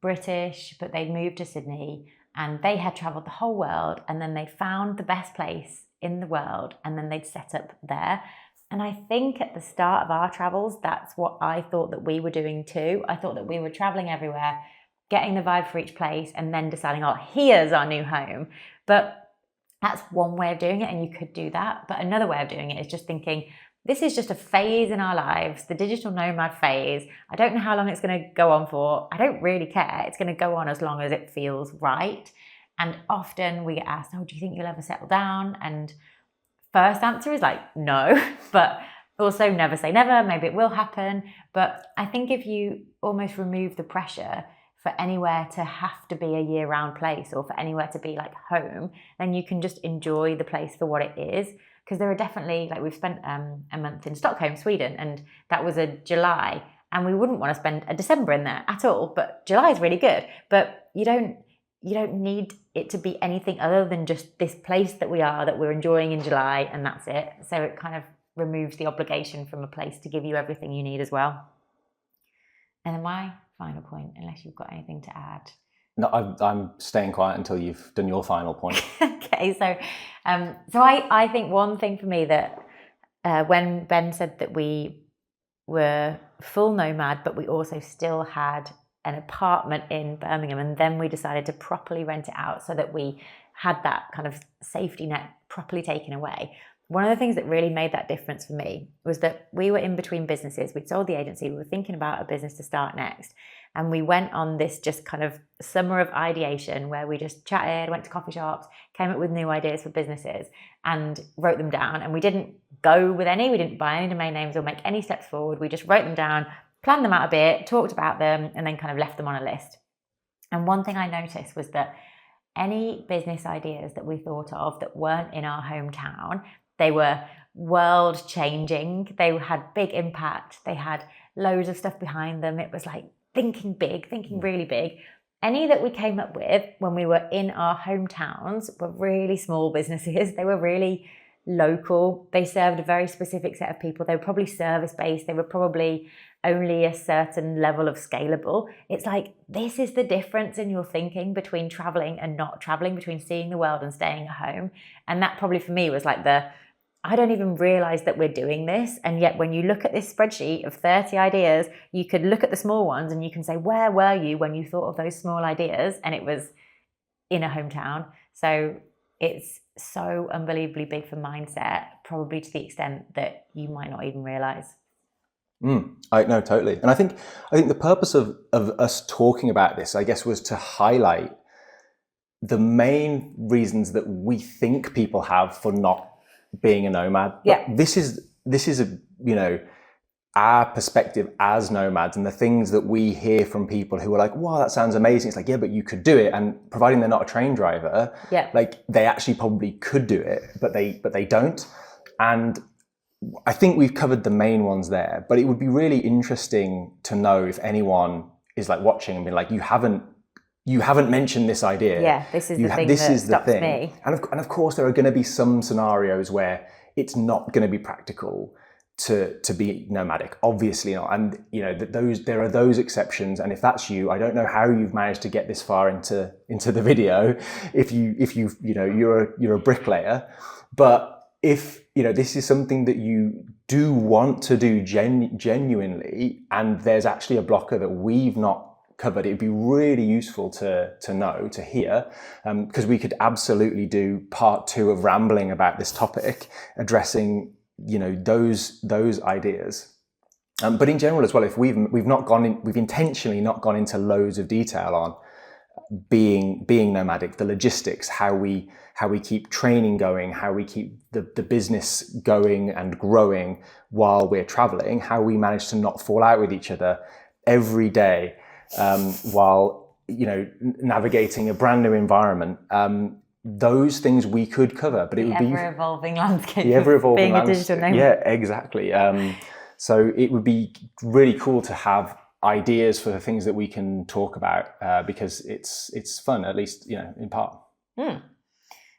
British, but they'd moved to Sydney and they had travelled the whole world, and then they found the best place in the world and then they'd set up there. And I think at the start of our travels, that's what I thought that we were doing too. I thought that we were travelling everywhere getting the vibe for each place, and then deciding, oh, here's our new home. But that's one way of doing it, and you could do that. But another way of doing it is just thinking, this is just a phase in our lives, the digital nomad phase. I don't know how long it's going to go on for. I don't really care. It's going to go on as long as it feels right. And often we get asked, oh, do you think you'll ever settle down? And first answer is like, no, but also never say never. Maybe it will happen. But I think if you almost remove the pressure for anywhere to have to be a year-round place or for anywhere to be like home, then you can just enjoy the place for what it is. Because there are definitely, like we've spent a month in Stockholm, Sweden, and that was a July, and we wouldn't want to spend a December in there at all, but July is really good. But you don't need it to be anything other than just this place that we're enjoying in July, and that's it. So it kind of removes the obligation from a place to give you everything you need as well. And then my final point, unless you've got anything to add. No, I'm staying quiet until you've done your final point. Okay, so I think one thing for me that when Ben said that we were full nomad, but we also still had an apartment in Birmingham, and then we decided to properly rent it out so that we had that kind of safety net properly taken away. One of the things that really made that difference for me was that we were in between businesses. We'd sold the agency. We were thinking about a business to start next. And we went on this just kind of summer of ideation where we just chatted, went to coffee shops, came up with new ideas for businesses and wrote them down. And we didn't go with any, we didn't buy any domain names or make any steps forward. We just wrote them down, planned them out a bit, talked about them, and then kind of left them on a list. And one thing I noticed was that any business ideas that we thought of that weren't in our hometown, they were world changing. They had big impact. They had loads of stuff behind them. It was like thinking big, thinking really big. Any that we came up with when we were in our hometowns were really small businesses. They were really local. They served a very specific set of people. They were probably service-based. They were probably only a certain level of scalable. It's like, this is the difference in your thinking between traveling and not traveling, between seeing the world and staying at home. And that probably for me was like I don't even realize that we're doing this. And yet when you look at this spreadsheet of 30 ideas, you could look at the small ones and you can say, where were you when you thought of those small ideas? And it was in a hometown. So it's so unbelievably big for mindset, probably to the extent that you might not even realize. I know, totally. And I think the purpose of us talking about this, I guess, was to highlight the main reasons that we think people have for not being a nomad. Yeah. But this is a, our perspective as nomads, and the things that we hear from people who are like, wow, that sounds amazing. It's like, yeah, but you could do it. And providing they're not a train driver, like they actually probably could do it, but they don't. And I think we've covered the main ones there, but it would be really interesting to know if anyone is like watching and being like, you haven't mentioned this idea. Yeah, this is the thing that stops me. And of course, there are going to be some scenarios where it's not going to be practical to be nomadic. Obviously not. And there are those exceptions. And if that's you, I don't know how you've managed to get this far into the video. If you're a bricklayer, but if this is something that you do want to do genuinely, and there's actually a blocker that we've not covered, it'd be really useful to hear, because we could absolutely do part 2 of rambling about this topic, addressing those ideas. But in general as well, if we've intentionally not gone into loads of detail on being nomadic, the logistics, how we keep training going, how we keep the business going and growing while we're traveling, how we manage to not fall out with each other every day, while navigating a brand new environment. Those things we could cover, but it would be the ever-evolving landscape. The ever-evolving landscape. A digital nomad. Yeah, exactly. So it would be really cool to have ideas for the things that we can talk about, because it's fun, at least in part.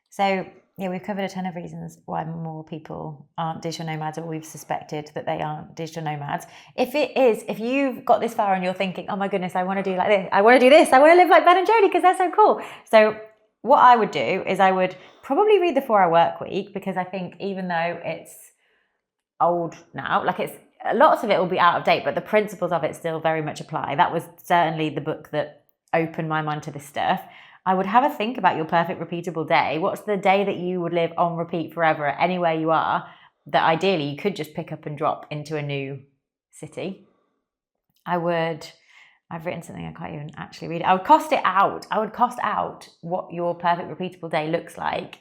So yeah, we've covered a ton of reasons why more people aren't digital nomads, or we've suspected that they aren't digital nomads. If you've got this far and you're thinking, oh my goodness, I want to do like this, I want to do this, I want to live like Ben and Jodie because they're so cool. So what I would do is I would probably read the 4-Hour Work Week, because I think even though it's old now, lots of it will be out of date, but the principles of it still very much apply. That was certainly the book that open my mind to this stuff, I would have a think about your perfect repeatable day. What's the day that you would live on repeat forever anywhere you are, that ideally you could just pick up and drop into a new city? I've written something, I can't even actually read it. I would cost out what your perfect repeatable day looks like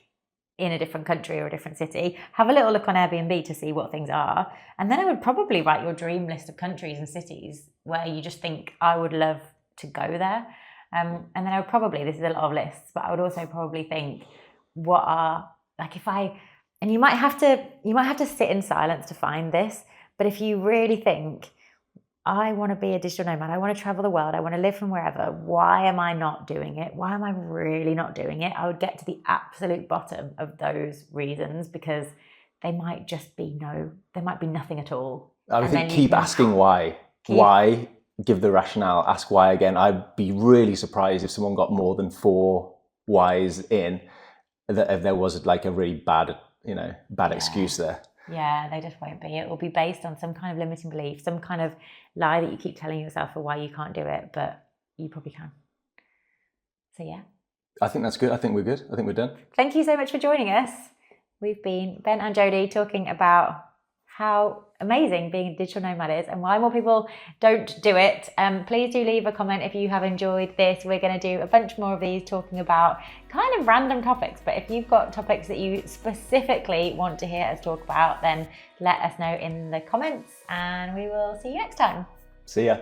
in a different country or a different city. Have a little look on Airbnb to see what things are. And then I would probably write your dream list of countries and cities where you just think, I would love to go there. And then I would probably, this is a lot of lists, but I would also probably think, and you might have to sit in silence to find this, but if you really think, I want to be a digital nomad, I want to travel the world, I want to live from wherever, why am I not doing it? Why am I really not doing it? I would get to the absolute bottom of those reasons, because they might be nothing at all. I would think keep asking why. Why? Give the rationale, ask why again. I'd be really surprised if someone got more than 4 whys in, that if there was like a really bad excuse there. Yeah, they just won't be. It will be based on some kind of limiting belief, some kind of lie that you keep telling yourself for why you can't do it, but you probably can. So yeah. I think that's good. I think we're good. I think we're done. Thank you so much for joining us. We've been Ben and Jodie talking about how amazing being a digital nomad is and why more people don't do it. Please do leave a comment if you have enjoyed this. We're going to do a bunch more of these talking about kind of random topics, but if you've got topics that you specifically want to hear us talk about, then let us know in the comments and we will see you next time. See ya.